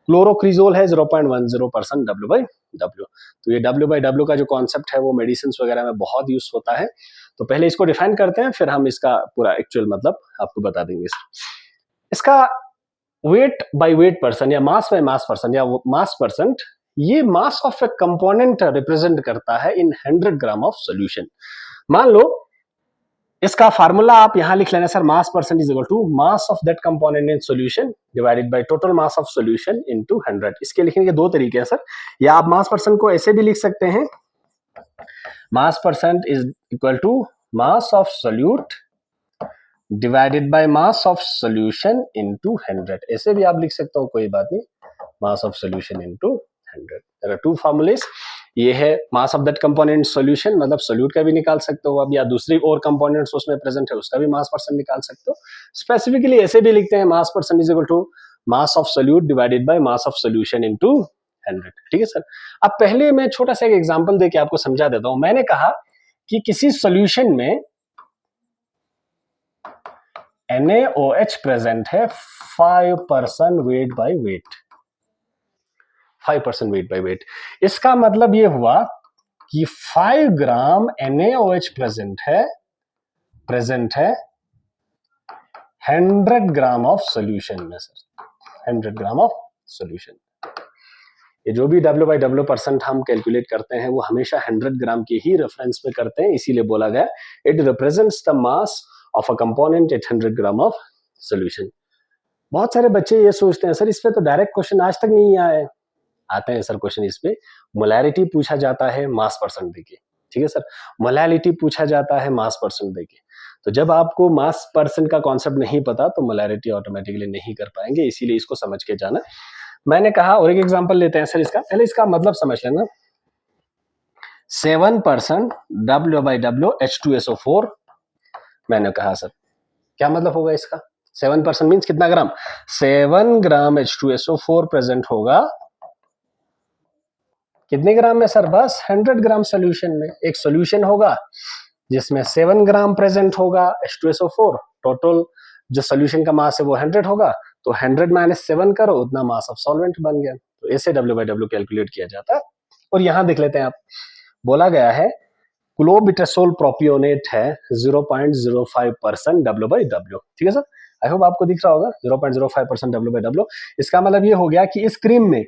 क्लोरोक्रिजोल है 0.10% W/W। तो ये W/W का जो कॉन्सेप्ट है वो मेडिसिन वगैरह में बहुत यूज होता है। तो पहले इसको डिफाइन करते हैं, फिर हम इसका पूरा एक्चुअल मतलब आपको बता देंगे। इसका वेट बाय वेट पर्सन या मास बाय मास पर्सन या मास परसेंट, ये mass of A component represent करता है इन 100 ग्राम ऑफ सोल्यूशन। मान लो इसका फार्मूला आप यहां लिख लेना sir, mass percent is equal to mass of that component in solution divided by total mass of solution into 100। इसके लिखने के दो तरीके हैं सर, या आप मास परसेंट को ऐसे भी लिख सकते हैं, mass percent is equal to mass of solute divided by mass of solution into 100। ऐसे भी आप लिख सकते हो, कोई बात नहीं, mass of solution into 100। There are two formulas. ये है mass of that component solution, मतलब सोल्यूट का भी निकाल सकते हो आप, या दूसरी और कंपोनेंट्स उसमें प्रेजेंट है उसका भी मास परसेंट निकाल सकते हो। स्पेसिफिकली ऐसे भी लिखते हैं, mass percent is equal to mass of solute divided by mass of solution into 100। ठीक है सर। अब पहले मैं छोटा सा एक एग्जांपल देके आपको समझा देता हूं। मैंने कहा कि किसी सॉल्यूशन में NaOH प्रेजेंट है 5% weight by weight, 5% weight by weight. इसका मतलब ये हुआ कि 5 ग्राम NaOH प्रेजेंट है 100 ग्राम ऑफ सॉल्यूशन में सर, 100 ग्राम ऑफ सॉल्यूशन। ये जो भी W/W परसेंट हम कैलकुलेट करते हैं वो हमेशा 100 ग्राम के ही रेफरेंस में करते हैं, इसीलिए बोला गया it represents the mass of a component eight 100 gram of solution. बहुत सारे बच्चे ये सोचते हैं सर इस पे तो डायरेक्ट क्वेश्चन आज तक नहीं आए। आते हैं सर क्वेश्चन इस पे, मोलैरिटी पूछा जाता है मास परसेंट देके। ठीक है सर, मोलैरिटी पूछा जाता है मास परसेंट देके। तो जब आपको मास परसेंट का कॉन्सेप्ट नहीं पता तो मोलैरिटी ऑटोमेटिकली नहीं कर पाएंगे, इसीलिए इसको समझ के जाना। मैंने कहा, और एक एग्जांपल लेते हैं सर इसका, पहले इसका मतलब समझ लेना। 7% W/W H2SO4 मैंने कहा सर, क्या मतलब होगा इसका? 7% मीन्स कितना ग्राम? 7 ग्राम H2SO4 प्रेजेंट होगा कितने ग्राम में सर? बस 100 ग्राम सोल्यूशन में। एक सोल्यूशन होगा जिसमें 7 ग्राम प्रेजेंट होगा H2SO4, टोटल जो सोल्यूशन का मास है वो 100 होगा, तो 100 माइनस 7 करो, उतना मास ऑफ सॉल्वेंट बन गया। तो ऐसे W/W कैलकुलेट किया जाता है। और यहां देख लेते हैं आप, बोला गया है क्लोबिटासोल प्रोपियोनेट है 0.05% W/W। ठीक है सर, आई होप आपको दिख रहा होगा 0.05% W/W। इसका मतलब ये हो गया कि इस क्रीम में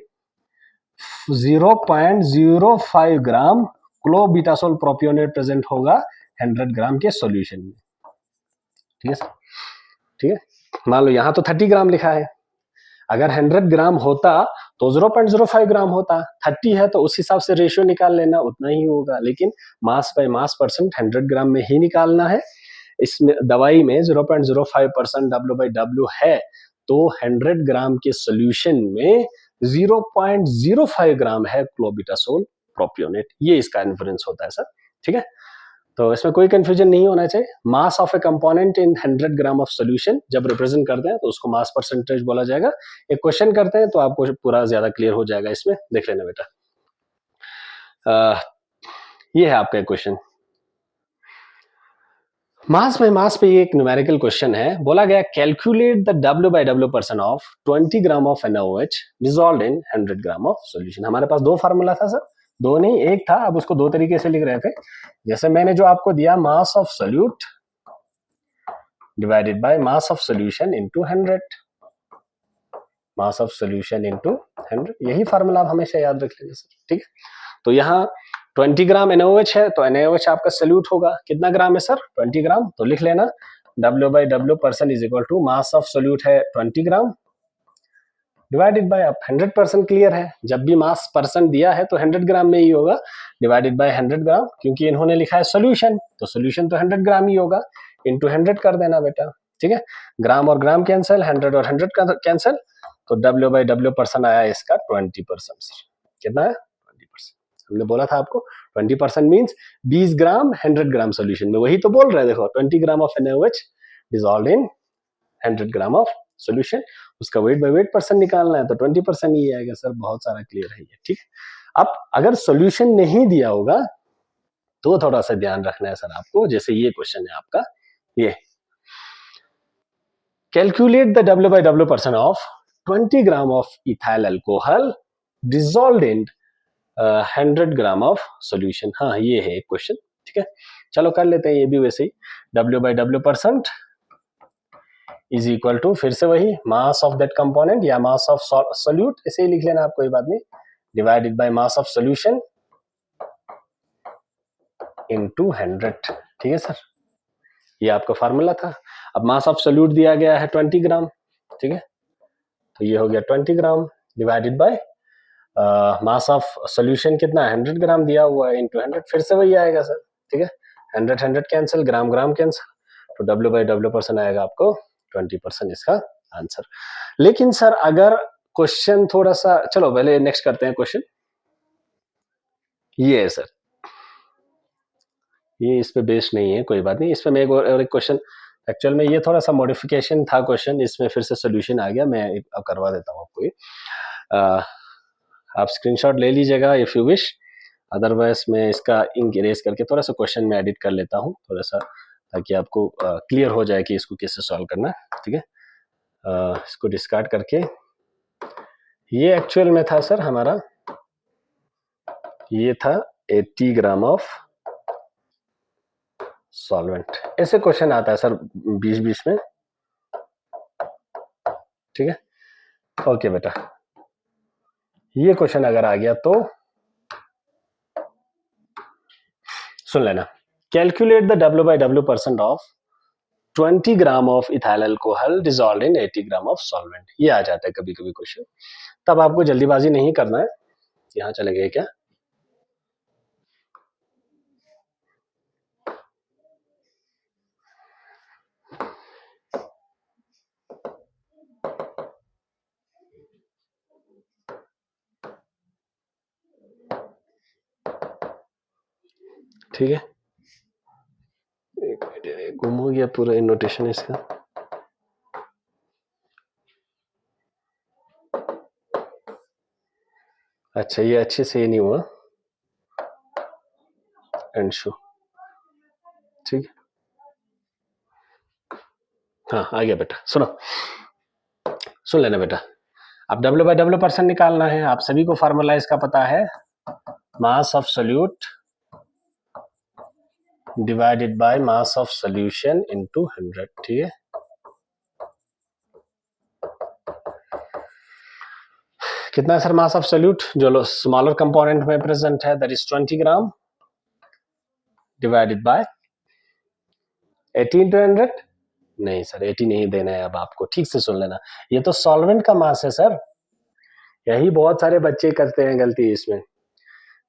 0.05 ग्राम क्लोबिटासोल प्रोपियोनेट प्रेजेंट होगा 100 ग्राम के सॉल्यूशन में। ठीक है सर, ठीक है। मान लो यहां तो 30 ग्राम लिखा है, अगर 100 ग्राम होता तो 0.05 ग्राम होता, 30 है तो उस हिसाब से रेशियो निकाल लेना, उतना ही होगा। लेकिन मास बाय मास परसेंट 100 ग्राम में ही निकालना है, इसमें दवाई में 0.05% W/W है, तो 100 ग्राम के सोल्यूशन में 0.05 ग्राम है क्लोबिटासोल प्रोपियोनेट। ये इसका इन्फ्लुएंस होता है सर, ठीक है। तो इसमें कोई कंफ्यूजन नहीं होना चाहिए। Mass of A component in 100 gram of solution जब रिप्रेजेंट करते हैं तो उसको मास परसेंटेज बोला जाएगा। एक क्वेश्चन करते हैं तो आपको पूरा ज्यादा क्लियर हो जाएगा, इसमें देख लेना बेटा। ये है आपका क्वेश्चन। मास पे ये एक न्यूमेरिकल क्वेश्चन है। बोला गया calculate the W/W% of 20 gram of NaOH dissolved in 100 gram of solution. हमारे पास दो फार्मूला था सर, दो नहीं एक था, अब उसको दो तरीके से लिख रहे थे। जैसे मैंने जो आपको दिया मास of solute divided by mass of solution into 100, mass of solution into 100, यही फार्मूला आप हमेशा याद रख लेंगे सर, ठीक है। तो यहाँ 20 ग्राम NaOH है, तो NaOH आपका सोल्यूट होगा। कितना ग्राम है सर? 20 ग्राम। तो लिख लेना W/W% is equal to mass of solute है 20 ग्राम डिवाइडेड बाय, अब 100% क्लियर है, जब भी मास परसेंट दिया है तो 100 ग्राम में ही होगा, डिवाइडेड बाय 100 ग्राम, क्योंकि इन्होंने लिखा है सोल्यूशन, तो सोल्यूशन तो 100 ग्राम ही होगा, इंटू 100 कर देना बेटा, ठीक है। ग्राम और ग्राम कैंसिल, 100 और 100 कैंसिल, तो W/W% आया इसका 20% सर। कितना है? 20%। हमने बोला था आपको 20% मींस 20 ग्राम 100 ग्राम सोल्यूशन में, वही तो बोल रहे हैं, देखो 20 gram of NaOH dissolved in 100 gram of solution, उसका वेट बाय वेट परसेंट निकालना है तो 20% ही आएगा सर। बहुत सारा क्लियर है ये, ठीक। अब अगर सोल्यूशन नहीं दिया होगा तो थोड़ा सा ध्यान रखना है सर आपको। जैसे ये क्वेश्चन है आपका, ये calculate the W/W% of 20 gram of ethyl alcohol dissolved in 100 gram of solution. हाँ ये है एक क्वेश्चन, ठीक है। चलो कर लेते हैं ये भी वैसे ही। W/W% इज इक्वल टू, फिर से वही मास ऑफ दैट कंपोनेंट या मास ऑफ सोल्यूट, ऐसे ही लिख लेना आप, कोई बात नहीं, divided by mass of solution into 100, ठीक है सर। ये आपका फार्मूला था। अब मास ऑफ सोल्यूट दिया गया है 20 ग्राम, ठीक है, तो ये हो गया 20 gram divided by mass of solution कितना है, 100 ग्राम दिया हुआ है, इनटू 100, फिर से वही आएगा सर, ठीक है। 100 कैंसिल, ग्राम ग्राम कैंसिल, तो W/W% आएगा आपको 20% इसका आंसर। लेकिन सर अगर क्वेश्चन थोड़ा सा, चलो पहले नेक्स्ट करते हैं क्वेश्चन। ये है सर, ये इस पे बेस्ड नहीं है, कोई बात नहीं, इस पे मैं एक क्वेश्चन, एक्चुअल में ये थोड़ा सा मॉडिफिकेशन था क्वेश्चन, इसमें फिर से सोल्यूशन आ गया, मैं अब करवा देता हूँ आपको ये। आप स्क्रीनशॉट ले लीजिएगा इफ यू विश, अदरवाइज मैं इसका इंक इरेज करके थोड़ा सा क्वेश्चन में एडिट कर लेता हूँ थोड़ा सा, ताकि आपको क्लियर हो जाए कि इसको कैसे सॉल्व करना है, ठीक है। इसको डिस्कार्ड करके, ये एक्चुअल में था सर हमारा, ये था 80 ग्राम ऑफ सॉल्वेंट। ऐसे क्वेश्चन आता है सर 20-20 में, ठीक है। ओके बेटा, ये क्वेश्चन अगर आ गया तो सुन लेना। Calculate the W/W% of 20 gram of ethyl alcohol dissolved in 80 gram of solvent. ये आ जाता है कभी कभी क्वेश्चन, तब आपको जल्दीबाजी नहीं करना है। यहाँ चले गए क्या? ठीक है, एक मिनट, गुम हो गया पूरा नोटेशन इसका। अच्छा ये अच्छे से ये नहीं हुआ, एंड शो, ठीक है। हाँ आ गया बेटा, सुनो, सुन लेना बेटा। अब W/W% निकालना है, आप सभी को फार्मूला इसका पता है, mass of solute divided by mass of solution into 100, ठीक है। कितना है सर मास ऑफ सोल्यूट, जो स्मॉलर कंपोनेंट में प्रेजेंट है, that is 20 gram divided by 80 into 100। नहीं सर 80 नहीं देना है, अब आपको ठीक से सुन लेना, ये तो सॉल्वेंट का मास है सर, यही बहुत सारे बच्चे करते हैं गलती इसमें।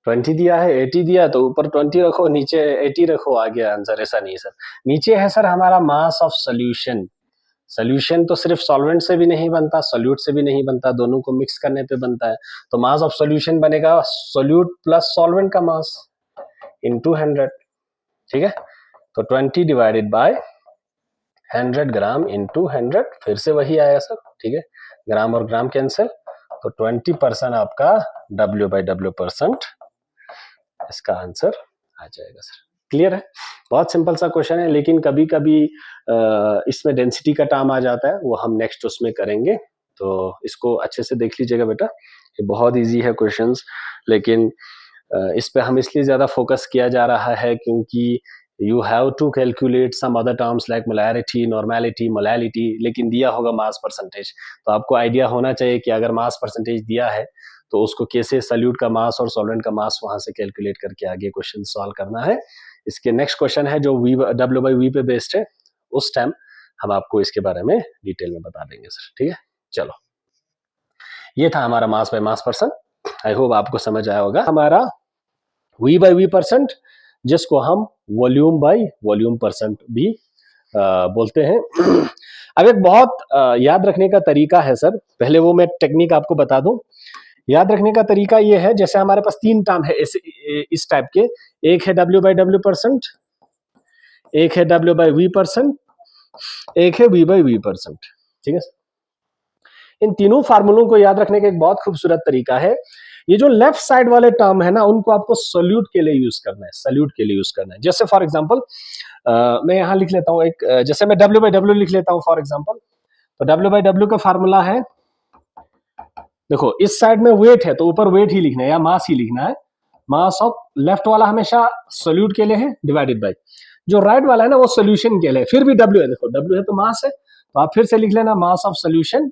20 दिया है, 80 दिया है, तो ऊपर 20 रखो, नीचे 80 रखो, आ गया आंसर। ऐसा नहीं सर, नीचे है सर हमारा मास ऑफ सोल्यूशन। सोल्यूशन तो सिर्फ सॉल्वेंट से भी नहीं बनता, सोल्यूट से भी नहीं बनता, दोनों को मिक्स करने पे बनता है। तो मास ऑफ सोल्यूशन बनेगा सोल्यूट प्लस सॉल्वेंट का मास इनटू 100। ठीक है, तो 20 डिवाइडेड बाय 100 ग्राम इंटू 100, फिर से वही आया सर। ठीक है, ग्राम और ग्राम कैंसिल, तो 20% आपका W/W%, इसका आंसर आ जाएगा सर। क्लियर है, बहुत सिंपल सा क्वेश्चन है, लेकिन कभी कभी इसमें डेंसिटी का टर्म आ जाता है, वो हम नेक्स्ट उसमें करेंगे, तो इसको अच्छे से देख लीजिएगा बेटा। ये बहुत इजी है क्वेश्चंस, लेकिन इस पे हम इसलिए ज्यादा फोकस किया जा रहा है क्योंकि you have to calculate some other terms like molarity, normality, molality, लेकिन दिया होगा मास परसेंटेज, तो आपको आइडिया होना चाहिए कि अगर मास परसेंटेज दिया है तो उसको कैसे सल्यूट का मास और सॉल्वेंट का मास वहां से कैलकुलेट करके आगे क्वेश्चन सॉल्व करना है। इसके नेक्स्ट क्वेश्चन है जो W/V पे बेस्ड है, उस टाइम हम आपको इसके बारे में डिटेल में बता देंगे सर। ठीक है, चलो, ये था हमारा mass by mass percent. I hope आपको समझ आया होगा। हमारा V/V%, जिसको हम वॉल्यूम बाय वॉल्यूम परसेंट भी बोलते हैं। अब एक बहुत याद रखने का तरीका है सर, पहले वो मैं टेक्निक आपको बता दूं। याद रखने का तरीका ये है, जैसे हमारे पास 3 टर्म है इस टाइप के, एक है W/W%, एक है W/V%, एक है V/V%। ठीक है, इन तीनों फार्मूलों को याद रखने का एक बहुत खूबसूरत तरीका है। ये जो लेफ्ट साइड वाले टर्म है ना, उनको आपको सोल्यूट के लिए यूज करना है, सोल्यूट के लिए यूज करना है। जैसे फॉर एग्जांपल मैं यहां लिख लेता हूं एक, जैसे मैं W/W लिख लेता हूं फॉर एग्जांपल, तो W/W का फार्मूला है, देखो इस साइड में वेट है तो ऊपर वेट ही लिखना है या मास ही लिखना है। मास ऑफ लेफ्ट वाला हमेशा सोल्यूट के लिए है, डिवाइडेड बाय जो राइट वाला है ना वो सोल्यूशन के लिए, फिर भी W है, देखो W है तो मास है, तो आप फिर से लिख लेना मास ऑफ सोल्यूशन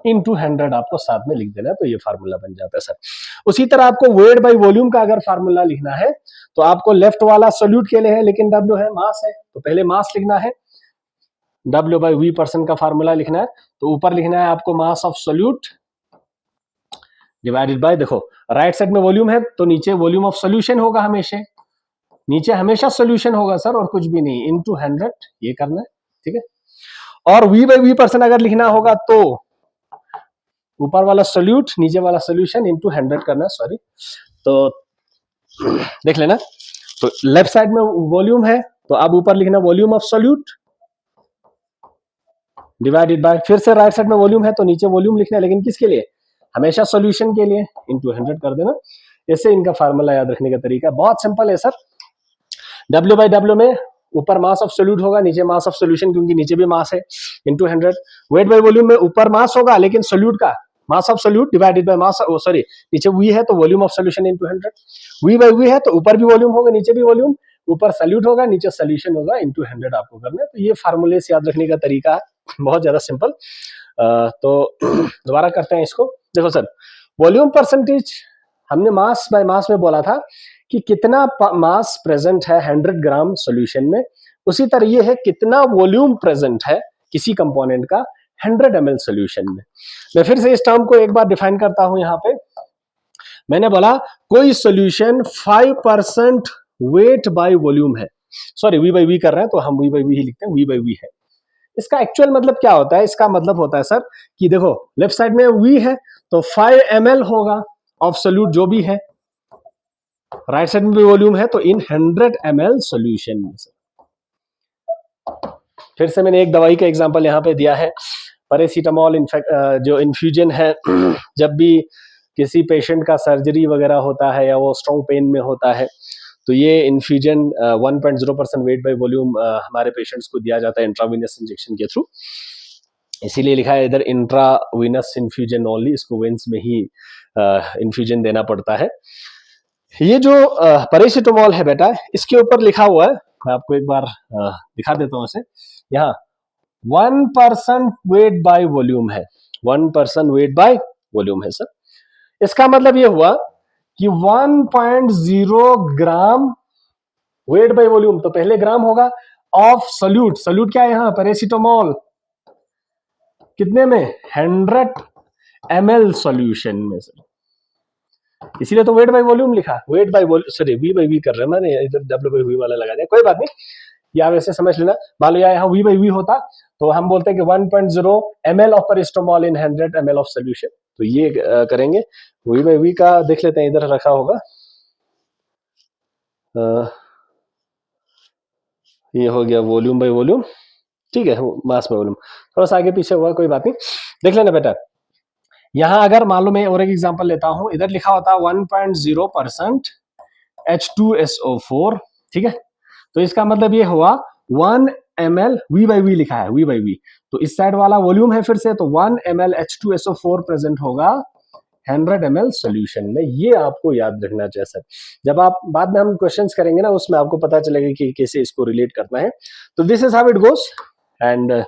इनटू 100 आपको साथ में लिख देना है, तो ये फार्मूला बन जाता है सर। उसी तरह आपको वेट बाय वॉल्यूम का अगर फार्मूला लिखना है तो आपको लेफ्ट वाला सोल्यूट के लिए है लेकिन W है, मास है, तो पहले मास लिखना है, W/V% का फार्मूला लिखना है, तो ऊपर लिखना है आपको मास ऑफ सोल्यूट डिवाइडेड बाय, देखो राइट साइड में वॉल्यूम है तो नीचे वॉल्यूम ऑफ सोल्यूशन होगा, हमेशा नीचे हमेशा सोल्यूशन होगा सर और कुछ भी नहीं, इनटू 100 ये करना है। ठीक है, और V/V% अगर लिखना होगा तो ऊपर वाला सोल्यूट नीचे वाला सोल्यूशन इनटू 100 करना है, सॉरी, तो देख लेना। तो लेफ्ट साइड में वॉल्यूम है तो अब ऊपर लिखना volume of solute divided bye, फिर से राइट साइड में वॉल्यूम है तो नीचे वॉल्यूम लिखना है, लेकिन किसके लिए, हमेशा सॉल्यूशन के लिए, इनटू 100 कर देना। इससे इनका फार्मूला याद रखने का तरीका बहुत सिंपल है सर। W/W में ऊपर मास ऑफ सोल्यूट होगा, नीचे मास ऑफ सोल्यूशन, क्योंकि नीचे भी मास है, इनटू 100। वेट बाय वॉल्यूम में ऊपर मास होगा लेकिन सोल्यूट का मास of solute divided by mass, sorry नीचे V है तो volume of solution into 100। V/V है तो ऊपर भी वॉल्यूम होगा नीचे भी वॉल्यूम, ऊपर सोल्यूट होगा नीचे सोल्यूशन होगा, इनटू 100 आपको करना है। तो ये फार्मूले से याद रखने का तरीका है, बहुत ज्यादा सिंपल। तो दोबारा करते हैं इसको। देखो सर, वॉल्यूम परसेंटेज हमने मास बाय मास में बोला था कि कितना मास प्रेजेंट है 100 ग्राम सॉल्यूशन में, उसी तरह ये है कितना वॉल्यूम प्रेजेंट है किसी कंपोनेंट का 100 ml सॉल्यूशन में। मैं फिर से इस टर्म को एक बार डिफाइन करता हूं। यहां पे मैंने बोला कोई सॉल्यूशन 5% वेट बाय वॉल्यूम है, सॉरी V/V कर रहे हैं तो हम V/V ही लिखते हैं, V/V है। इसका एक्चुअल मतलब क्या होता है, इसका मतलब होता है सर कि देखो लेफ्ट साइड में V है तो 5 ml होगा ऑफ सोल्यूट जो भी है, राइट साइड में भी वॉल्यूम है तो इन 100 ml सॉल्यूशन में से। फिर से मैंने एक दवाई का एग्जांपल यहां पे दिया है, पैरासीटामोल जो इन्फ्यूजन है, जब भी किसी पेशेंट का सर्जरी वगैरह होता है या वो स्ट्रॉन्ग पेन में होता है तो ये इन्फ्यूजन 1.0% वेट बाय वॉल्यूम हमारे पेशेंट्स को दिया जाता है इंट्रावीनस इंजेक्शन के थ्रू, इसीलिए लिखा है इधर इंट्रावीनस इन्फ्यूजन ओनली, इसको वेंस में ही इन्फ्यूजन देना पड़ता है। ये जो पैरासीटामोल है बेटा, इसके ऊपर लिखा हुआ है, मैं आपको एक बार दिखा देता हूं इसे। यहाँ 1% वेट बाय वॉल्यूम है, 1% वेट बाय वॉल्यूम है सर। इसका मतलब ये हुआ कि 1.0 ग्राम वेट बाय वॉल्यूम, तो पहले ग्राम होगा ऑफ सोल्यूट, सोल्यूट क्या है यहाँ पैरासीटामोल, कितने में 100 ml सॉल्यूशन में सर। इसीलिए तो वेट बाय वॉल्यूम लिखा, weight by volume, sorry V by V कर रहे हैं, मैंने इधर डब्ल्यू बाय वी वाला लगा दिया, कोई बात नहीं, ये आप ऐसे समझ लेना। मान लो यहाँ वी बाई वी होता तो हम बोलते हैं कि 1.0 ml ऑफ परिस्टोमॉल इन 100 ml ऑफ सोल्यूशन, तो ये करेंगे। वी बाई वी का देख लेते हैं, इधर रखा होगा, ये हो गया वॉल्यूम बाय वॉल्यूम, ठीक है, मास बाय वॉल्यूम, थोड़ा सा आगे पीछे हुआ, कोई बात नहीं, देख लेना बेटा। यहां अगर मान लो मैं और एक एग्जांपल लेता हूं, इधर लिखा होता 1.0% H2SO4, ठीक है, तो इसका मतलब ये हुआ 1 ml V by V लिखा है, V by V, तो इस साइड वाला वॉल्यूम है फिर से, तो 1 ml H2SO4 प्रेजेंट होगा 100 ml सॉल्यूशन में। ये आपको याद रखना चाहिए सर, जब आप बाद में हम क्वेश्चंस करेंगे ना, उसमें आपको पता चलेगा कि कैसे इसको रिलेट करना है। तो this is how it goes, and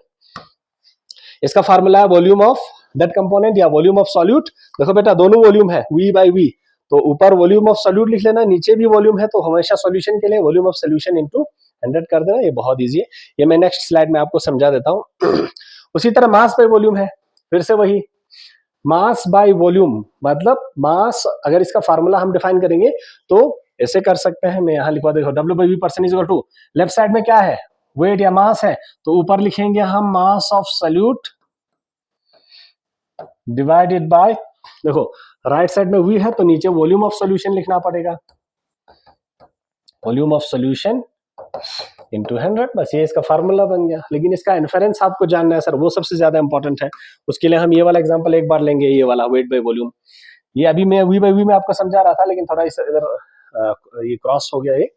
इसका फार्मूला है वॉल्यूम ऑफ दैट कंपोनेंट या वॉल्यूम ऑफ सॉल्यूट। देखो बेटा दोनों वॉल्यूम है V by V, तो ऊपर वॉल्यूम ऑफ सॉल्यूट लिख लेना, नीचे भी वॉल्यूम है, तो हमेशा सॉल्यूशन के लिए वॉल्यूम ऑफ सॉल्यूशन इनटू 100 कर देना, ये बहुत इजी है, ये मैं नेक्स्ट स्लाइड में आपको समझा देता हूं। उसी तरह मास बाय वॉल्यूम है, फिर से वही मास बाय वॉल्यूम, मतलब मास, अगर इसका फार्मूला हम डिफाइन करेंगे तो ऐसे कर सकते हैं, मैं यहां लिखवा, देखो W by V percent is equal to, left side में क्या है, वेट या मास है, तो ऊपर लिखेंगे हम mass of solute divided by, देखो राइट साइड में वी है तो नीचे वॉल्यूम ऑफ सॉल्यूशन लिखना पड़ेगा, वॉल्यूम ऑफ सॉल्यूशन इंटू 100, बस ये इसका फार्मूला बन गया। लेकिन इसका इन्फेरेंस आपको जानना है सर, वो सबसे ज्यादा इंपॉर्टेंट है, उसके लिए हम ये वाला एग्जांपल एक बार लेंगे, ये वाला वेट बाय वॉल्यूम, ये अभी मैं वी बाय वी में आपको समझा रहा था, लेकिन थोड़ा इस इधर ये क्रॉस हो गया। ये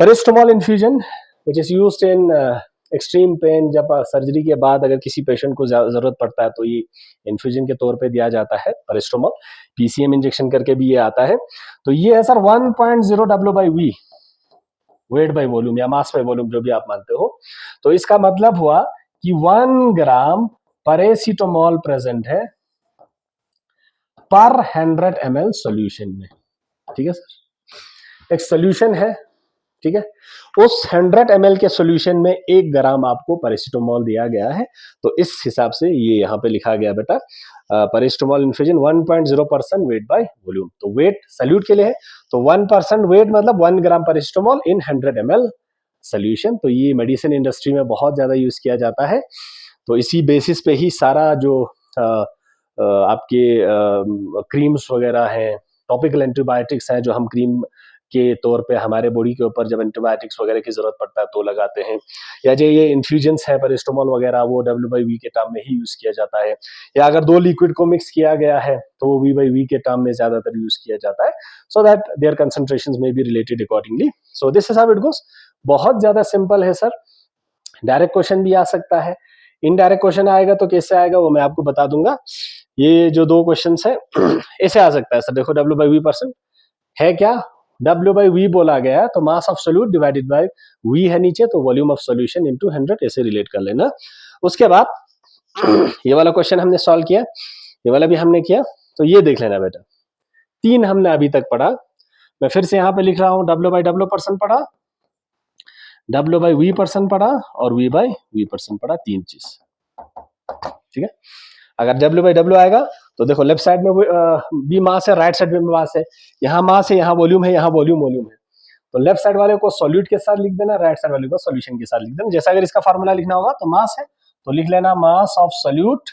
paracetamol infusion which is used in extreme pain, जब सर्जरी के बाद अगर किसी पेशेंट को जरूरत पड़ता है तो ये इन्फ्यूजन के तौर पे दिया जाता है पैरास्टामोल, पीसीएम इंजेक्शन करके भी ये आता है। तो ये है sir 1.0 W by V, weight by volume या मास बाय वॉल्यूम जो भी आप मानते हो। तो इसका मतलब हुआ कि 1 ग्राम पैरासीटामोल प्रेजेंट है पर 100 ml सॉल्यूशन में, ठीक है सर, एक सॉल्यूशन है, ठीक है, उस 100 ml के सॉल्यूशन में 1 ग्राम आपको पैरासीटामोल दिया गया है, तो इस हिसाब से ये यहाँ पे लिखा गया बेटा paracetamol infusion 1.0% wait by volume, तो वेट सॉल्यूट के लिए है, तो 1% वेट मतलब 1 ग्राम पैरासीटामोल इन 100 ml सॉल्यूशन। तो ये मेडिसिन इंडस्ट्री में बहुत ज्यादा यूज किया जाता है, तो इसी बेसिस पे ही सारा जो आपके क्रीम्स वगैरह हैं, टॉपिकल एंटीबायोटिक्स हैं, जो हम क्रीम के तौर पे हमारे बॉडी के ऊपर जब एंटीबायोटिक्स वगैरह की जरूरत पड़ता है तो लगाते हैं, या जो ये इन्फ्यूजन्स है पैरास्टामोल वगैरह, वो डब्ल्यू बाई वी के टर्म में ही यूज किया जाता है, या अगर दो लिक्विड को मिक्स किया गया है तो वो वी बाई वी के टर्म में ज्यादातर यूज किया जाता है, सो दैट देयर कंसंट्रेशंस में be related accordingly. So this is how it goes, बहुत ज्यादा सिंपल है सर, डायरेक्ट क्वेश्चन भी आ सकता है, इनडायरेक्ट क्वेश्चन आएगा तो कैसे आएगा वो मैं आपको बता दूंगा। ये जो दो क्वेश्चन है ऐसे आ सकता है सर, देखो डब्ल्यू बाई वी परसेंट है क्या, डब्ल्यू बाई वी बोला गया तो mass of solute divided by V है नीचे, तो वॉल्यूम ऑफ सॉल्यूशन इनटू 100, ऐसे रिलेट कर लेना। उसके बाद ये वाला क्वेश्चन हमने सॉल्व किया, ये वाला भी हमने किया, तो ये देख लेना बेटा, 3 हमने अभी तक पढ़ा, मैं फिर से यहाँ पे लिख रहा हूँ, डब्ल्यू बाई डब्ल्यू परसेंट पढ़ा, डब्ल्यू बाई वी परसेंट पढ़ा, और वी बाई वी परसेंट पढ़ा, 3 चीज, ठीक है। अगर डब्ल्यू बाई डब्ल्यू आएगा तो देखो लेफ्ट साइड में बी मास है, राइट साइड में मास है, यहाँ मास है, यहाँ वॉल्यूम है, यहाँ वॉल्यूम वॉल्यूम है, तो लेफ्ट साइड वाले को सॉल्यूट के साथ लिख देना, राइट साइड वाले को सॉल्यूशन के साथ लिख देना। जैसा अगर इसका फार्मूला लिखना होगा तो मास है तो लिख लेना mass of solute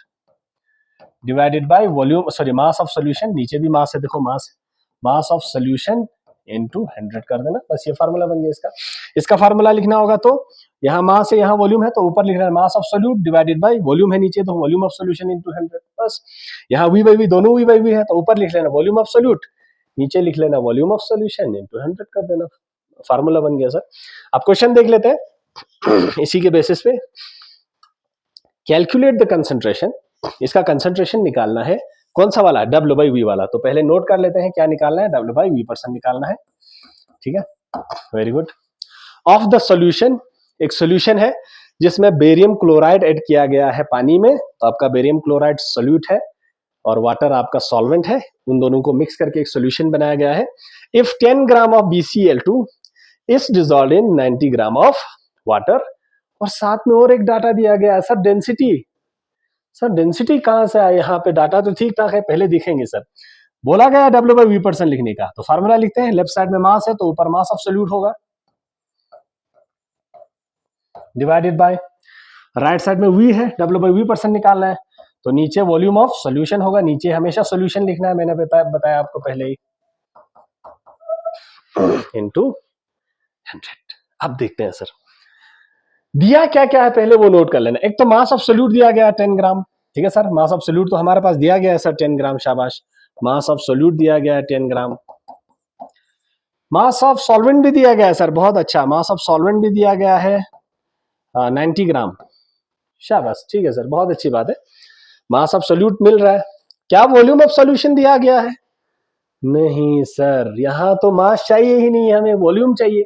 divided by volume, sorry mass of solution, नीचे भी मास है, देखो मास, मास ऑफ सॉल्यूशन इनटू 100 कर देना, बस ये फार्मूला बन गया इसका। इसका फार्मूला लिखना होगा तो यहाँ मास है, यहाँ वॉल्यूम है, तो ऊपर लिख रहा है mass of solute divided by volume है नीचे, तो वॉल्यूम ऑफ सॉल्यूशन इनटू 100, बस। यहाँ वी बाई वी, दोनों वी बाई वी है, तो ऊपर लिख लेना वॉल्यूम ऑफ सॉल्यूट, नीचे लिख लेना वॉल्यूम ऑफ सॉल्यूशन इनटू 100 कर देना, फार्मूला बन गया सर। अब क्वेश्चन देख लेते हैं इसी के बेसिस पे, कैलकुलेट द कंसंट्रेशन, इसका कंसंट्रेशन निकालना है, कौन सा वाला, डब्ल्यू बाई वी वाला, तो पहले नोट कर लेते हैं क्या निकालना है, डब्ल्यू बाई वी परसेंट निकालना है, ठीक है, very good. Of the solution, एक सॉल्यूशन है जिसमें बेरियम क्लोराइड ऐड किया गया है पानी में, तो आपका बेरियम क्लोराइड सॉल्यूट है और वाटर आपका सॉल्वेंट है, उन दोनों को मिक्स करके एक सॉल्यूशन बनाया गया है। If 10 gram of BCl2 is dissolved in 90 gram of water, और साथ में और एक डाटा दिया गया है सर, डेंसिटी, सर डेंसिटी कहां से आया, यहाँ पे डाटा तो ठीक ठाक है, पहले दिखेंगे सर, बोला गया W/V% लिखने का, तो फार्मूला लिखते हैं, लेफ्ट साइड में मास है तो ऊपर मास एब्सोल्यूट होगा डिवाइडेड बाय, राइट साइड में V है, W/V% निकालना है तो नीचे वॉल्यूम ऑफ सॉल्यूशन होगा, नीचे हमेशा सॉल्यूशन लिखना है, मैंने बताया आपको पहले ही, इनटू 100। अब देखते हैं सर दिया क्या क्या है, पहले वो नोट कर लेना। एक तो मास एब्सोल्यूट दिया गया 10 ग्राम, ठीक है सर, मास एब्सोल्यूट तो हमारे पास दिया गया है सर 10 ग्राम, शाबाश, मास एब्सोल्यूट दिया गया है 10 ग्राम। मास ऑफ सॉल्वेंट भी दिया गया है सर, बहुत अच्छा, मास ऑफ सॉल्वेंट भी दिया गया है 90 ग्राम, शाबाश, ठीक है सर, बहुत अच्छी बात है, मास ऑफ सॉल्यूट मिल रहा है। क्या वॉल्यूम ऑफ सॉल्यूशन दिया गया है? नहीं सर, यहां तो मास चाहिए ही नहीं, हमें वॉल्यूम चाहिए।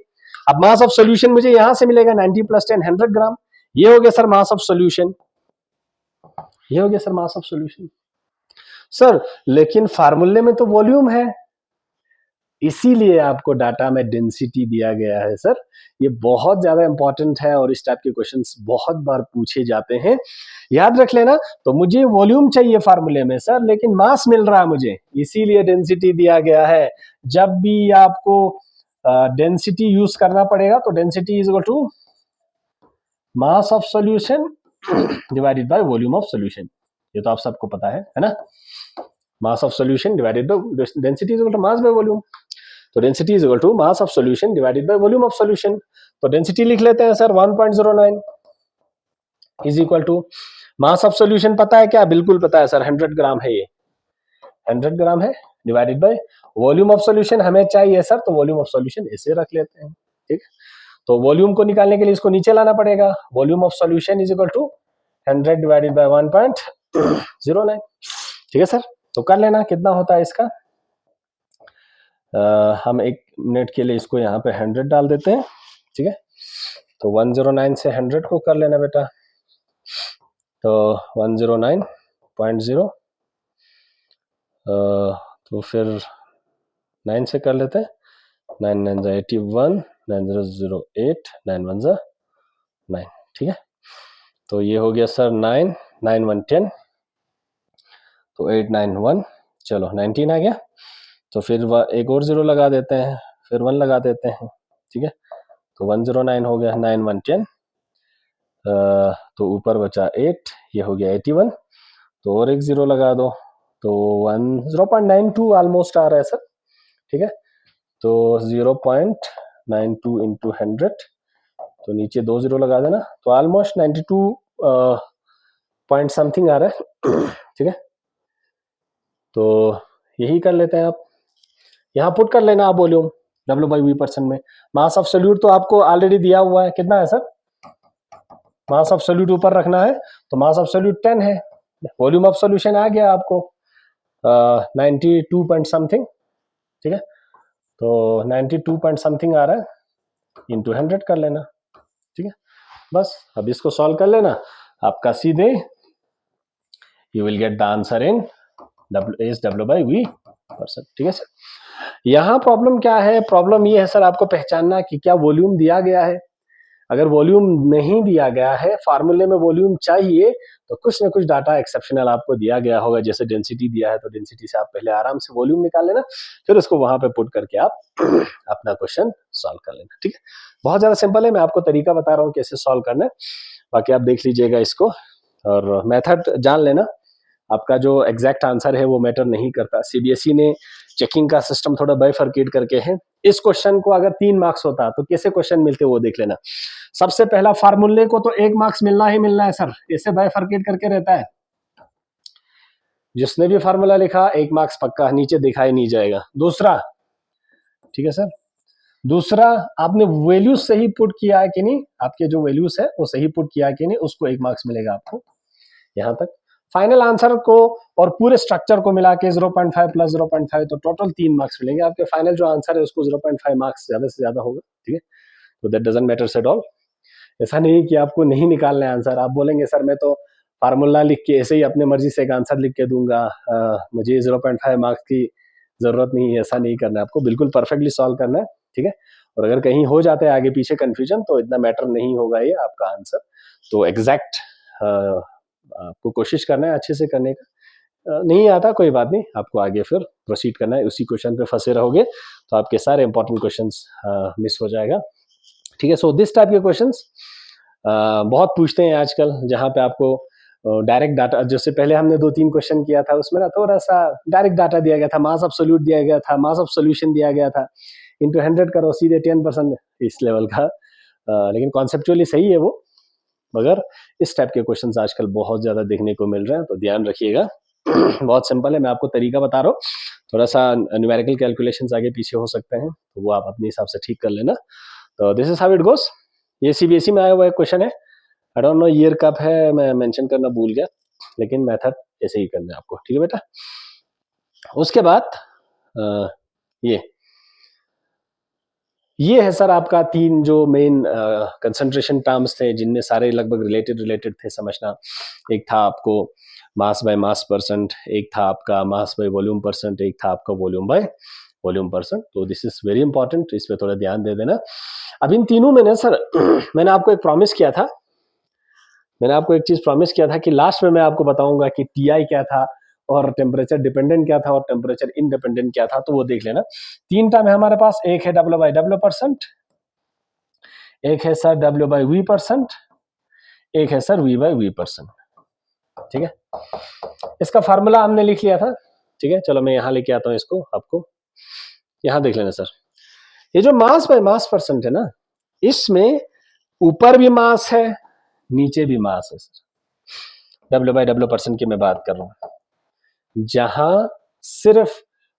अब मास ऑफ सॉल्यूशन मुझे यहां से मिलेगा 90 + 10 100 ग्राम, ये हो गया सर मास ऑफ सॉल्यूशन, ये हो गया sir mass of solution. Sir लेकिन फार्मूले में तो वॉल्यूम है, इसीलिए आपको डाटा में डेंसिटी दिया गया है सर, ये बहुत ज्यादा इंपॉर्टेंट है और इस टाइप के क्वेश्चंस बहुत बार पूछे जाते हैं, याद रख लेना। तो मुझे वॉल्यूम चाहिए फार्मूले में सर, लेकिन मास मिल रहा है मुझे, इसीलिए डेंसिटी दिया गया है। जब भी आपको डेंसिटी यूज करना पड़ेगा तो density is equal to mass of solution divided by volume of solution, ये तो आप सबको पता है ना, mass of solution divided by density is equal to mass by volume, तो density is equal to mass of solution divided by volume of solution. तो डेंसिटी लिख लेते हैं sir 1.09 is equal to mass of solution पता है क्या? बिल्कुल पता है सर, 100 ग्राम है, ये 100 ग्राम है, divided by volume of solution हमें चाहिए सर, तो वॉल्यूम ऑफ सॉल्यूशन ऐसे रख लेते हैं, ठीक। तो वॉल्यूम को निकालने के लिए इसको नीचे लाना पड़ेगा, volume of solution is equal to 100 divided by 1.09, ठीक है सर। तो कर लेना कितना होता है इसका, हम 1 मिनट के लिए इसको यहाँ पे 100 डाल देते हैं, ठीक है। तो 109 से 100 को कर लेना बेटा, तो 109.0, तो फिर 9 से कर लेते हैं, 9 9 जा 81, 9 0 0 8, 9 1 जा 9, ठीक है। तो ये हो गया सर 9 9 1 10, तो 8 9 1, चलो 19 आ गया। तो फिर एक और 0 लगा देते हैं, फिर 1 लगा देते हैं, ठीक है। तो 109 हो गया, 9 1 10, तो ऊपर बचा 8, ये हो गया 81, तो और एक 0 लगा दो, तो 0.92 ऑलमोस्ट आ रहा है सर, ठीक है। तो 0.92 इंटू 100, तो नीचे 2 0 लगा देना, तो ऑलमोस्ट 92 पॉइंट समथिंग आ रहा है, ठीक है। तो यही कर लेते हैं आप, यहाँ पुट कर लेना आप वॉल्यूम W/V% में। मास ऑफ सॉल्यूट तो आपको ऑलरेडी दिया हुआ है, कितना है सर, मास ऑफ सॉल्यूट ऊपर रखना है, तो मास ऑफ सॉल्यूट 10 है, वॉल्यूम ऑफ सॉल्यूशन आ गया आपको 92 पॉइंट समथिंग, ठीक है। तो 92 पॉइंट समथिंग आ रहा है, इंटू 100 कर लेना, ठीक है। बस अब इसको सॉल्व कर लेना, आपका सीधे you will get the answer in W/V%, ठीक है सर। यहाँ प्रॉब्लम क्या है, प्रॉब्लम ये है सर आपको पहचानना कि क्या वॉल्यूम दिया गया है। अगर वॉल्यूम नहीं दिया गया है, फार्मूले में वॉल्यूम चाहिए, तो कुछ ना कुछ डाटा एक्सेप्शनल आपको दिया गया होगा, जैसे डेंसिटी दिया है तो डेंसिटी से आप पहले आराम से वॉल्यूम निकाल लेना, फिर उसको वहां पे पुट करके आप अपना क्वेश्चन सॉल्व कर लेना, ठीक है। बहुत ज्यादा सिंपल है, मैं आपको तरीका बता रहा हूँ कैसे सॉल्व करना है, बाकी आप देख लीजिएगा इसको और मेथड जान लेना। आपका जो एग्जैक्ट आंसर है वो मैटर नहीं करता, सीबीएसई ने चेकिंग का सिस्टम थोड़ा बाइफरकेट करके है। इस क्वेश्चन को अगर 3 मार्क्स होता तो कैसे क्वेश्चन मिलते वो देख लेना। सबसे पहला फार्मूले को तो 1 मार्क्स मिलना ही मिलना है सर, ऐसे बाइफरकेट करके रहता है, जिसने भी फार्मूला लिखा 1 मार्क्स पक्का, नीचे दिखाई नहीं जाएगा। दूसरा, ठीक है सर, दूसरा आपने वैल्यूज सही पुट किया है कि नहीं, आपके जो वैल्यूज है वो सही पुट किया है कि नहीं, उसको 1 मार्क्स मिलेगा आपको। यहां तक फाइनल आंसर को और पूरे स्ट्रक्चर को मिला के 0.5 + 0.5, तो टोटल 3 मार्क्स मिलेंगे आपके। फाइनल जो आंसर है उसको 0.5 मार्क्स ज्यादा से ज्यादा होगा, ठीक है। तो that doesn't matter at all. ऐसा नहीं कि आपको नहीं निकालना है आंसर, आप बोलेंगे सर मैं तो फार्मूला लिख के ऐसे ही अपने मर्जी से एक आंसर लिख के दूंगा, मुझे 0.5 मार्क्स की जरूरत नहीं है, ऐसा नहीं करना है आपको, बिल्कुल परफेक्टली सॉल्व करना है, ठीक है। और अगर कहीं हो जाता है आगे पीछे कंफ्यूजन तो इतना मैटर नहीं होगा ये आपका आंसर। तो एग्जैक्ट आपको कोशिश करना है अच्छे से करने का, नहीं आता कोई बात नहीं, आपको आगे फिर प्रोसीड करना है। उसी क्वेश्चन पे फंसे रहोगे तो आपके सारे इंपॉर्टेंट क्वेश्चंस मिस हो जाएगा। ठीक है, सो दिस टाइप के क्वेश्चंस बहुत पूछते हैं आजकल, जहाँ पे आपको डायरेक्ट डाटा, जैसे पहले हमने 2-3 क्वेश्चन किया था उसमें ना थोड़ा सा डायरेक्ट डाटा दिया गया था, मास एब्सोल्यूट दिया गया था, मास ऑफ सॉल्यूशन दिया गया था, इंटू 100 करो सीधे 10% इस लेवल का। लेकिन कॉन्सेप्चुअली सही है वो, मगर इस टाइप के क्वेश्चंस आजकल बहुत ज्यादा देखने को मिल रहे हैं, तो ध्यान रखिएगा। बहुत सिंपल है, मैं आपको तरीका बता रहा हूँ, थोड़ा सा न्यूमेरिकल कैलकुलेशंस आगे पीछे हो सकते हैं, तो वो आप अपने हिसाब से ठीक कर लेना। तो this is how it goes. ये सीबीएसई में आया हुआ एक क्वेश्चन है, आई डोंट नो ईयर कब है, मैं मेंशन करना भूल गया, लेकिन मेथड ऐसे ही करना है आपको। ठीक है बेटा। उसके बाद ये ये है सर आपका 3 जो मेन कंसंट्रेशन टर्म्स थे, जिनमें सारे लगभग रिलेटेड थे, समझना। एक था आपको मास बाय मास परसेंट, एक था आपका मास बाय वॉल्यूम परसेंट, एक था आपका वॉल्यूम बाय वॉल्यूम परसेंट। तो दिस इज वेरी इंपॉर्टेंट, इस पे थोड़ा ध्यान दे देना। अब इन तीनों में ना सर मैंने आपको एक प्रॉमिस किया था, मैंने आपको एक चीज प्रॉमिस किया था कि लास्ट में मैं आपको बताऊंगा कि टीआई क्या था और टेम्परेचर डिपेंडेंट क्या था और टेम्परेचर इंडिपेंडेंट क्या था, तो वो देख लेना। 3 टर्म है हमारे पास, एक है डब्ल्यू बाई डब्ल्यू परसेंट, एक है sir W by V percent, एक है sir V by V percent. ठीक है, इसका फार्मूला हमने लिख लिया था। ठीक है, चलो मैं यहां लेके आता हूं इसको, आपको यहां देख लेना सर। ये जो मास बाय मास परसेंट है ना, इसमें ऊपर भी मास है, नीचे भी मास है sir. W by W percent की मैं बात कर रहा हूं, जहां सिर्फ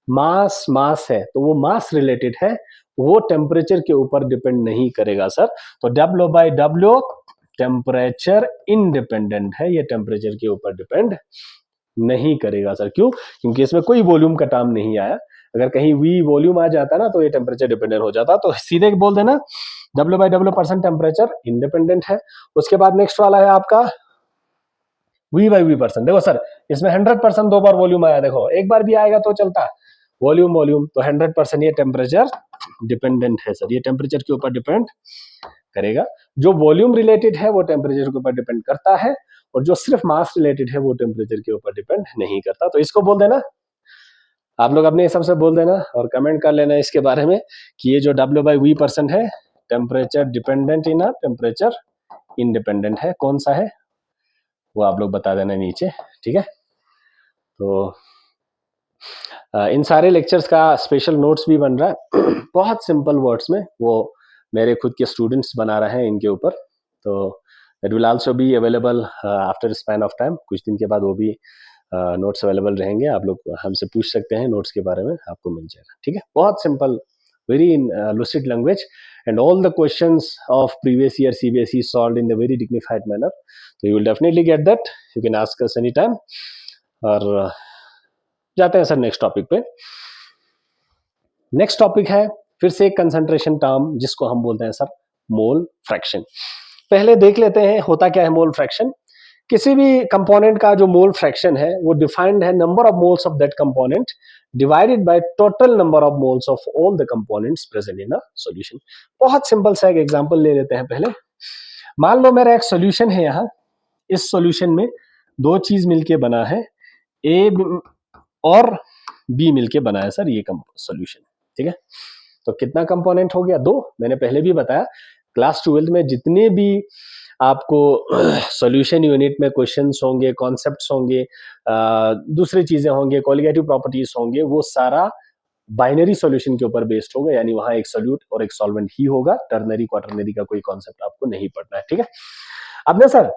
मास मास है तो वो मास रिलेटेड है, वो टेम्परेचर के ऊपर डिपेंड नहीं करेगा सर। तो W by W temperature independent है, ये टेम्परेचर के ऊपर डिपेंड नहीं करेगा सर। क्यों? क्योंकि इसमें कोई वॉल्यूम का टर्म नहीं आया। अगर कहीं वी वॉल्यूम आ जाता ना तो ये टेम्परेचर डिपेंडेंट हो जाता, तो सीधे बोल देना W by W percent temperature independent है। उसके बाद नेक्स्ट वाला है आपका वी बाई वी परसेंट। देखो सर, इसमें 100% 2 बार वॉल्यूम आया, देखो एक बार भी आएगा तो चलता, वॉल्यूम वॉल्यूम, तो 100% ये टेम्परेचर डिपेंडेंट है सर, ये टेम्परेचर के ऊपर डिपेंड करेगा। जो वॉल्यूम रिलेटेड है वो टेम्परेचर के ऊपर डिपेंड करता है, और जो सिर्फ मास रिलेटेड है वो टेम्परेचर के ऊपर डिपेंड नहीं करता। तो इसको बोल देना, आप लोग अपने हिसाब से बोल देना और कमेंट कर लेना इसके बारे में कि ये जो डब्ल्यू बाई वी परसेंट है, temperature dependent in temperature independent है, कौन सा है वो आप लोग बता देना नीचे। ठीक है, तो इन सारे लेक्चर्स का स्पेशल नोट्स भी बन रहा है बहुत सिंपल वर्ड्स में, वो मेरे खुद के स्टूडेंट्स बना रहे हैं इनके ऊपर। तो it will also be available after span of time, कुछ दिन के बाद वो भी नोट्स अवेलेबल रहेंगे, आप लोग हमसे पूछ सकते हैं नोट्स के बारे में, आपको मिल जाएगा। ठीक है, बहुत simple, very in lucid language, and all the questions of previous year CBSE solved in the very dignified manner. So you will definitely get that, you can ask us anytime। और जाते हैं सर नेक्स्ट टॉपिक पे। Next topic है फिर से एक concentration term जिसको हम बोलते हैं सर मोल फ्रैक्शन। पहले देख लेते हैं होता क्या है मोल फ्रैक्शन। किसी भी कंपोनेंट का जो मोल फ्रैक्शन है वो डिफाइंड है number of moles of that component divided by total number of moles of all the components present in a solution. बहुत सिंपल सा एक एग्जांपल ले लेते हैं पहले। मान लो मेरा एक सॉल्यूशन है यहाँ, इस सॉल्यूशन में दो चीज मिलके बना है, ए और बी मिलके बना है सर ये सॉल्यूशन। ठीक है, तो कितना कंपोनेंट हो गया? दो। मैंने पहले भी बताया क्लास 12 में जितने भी आपको सॉल्यूशन यूनिट में क्वेश्चंस होंगे, कॉन्सेप्ट्स होंगे, दूसरी चीजें होंगे, कोलिगेटिव प्रॉपर्टीज होंगे, वो सारा बाइनरी सॉल्यूशन के ऊपर बेस्ड होगा, यानी वहां एक सोल्यूट और एक सॉल्वेंट ही होगा, टर्नरी क्वाटरनरी का कोई कॉन्सेप्ट आपको नहीं पढ़ना है। ठीक है, अब ना सर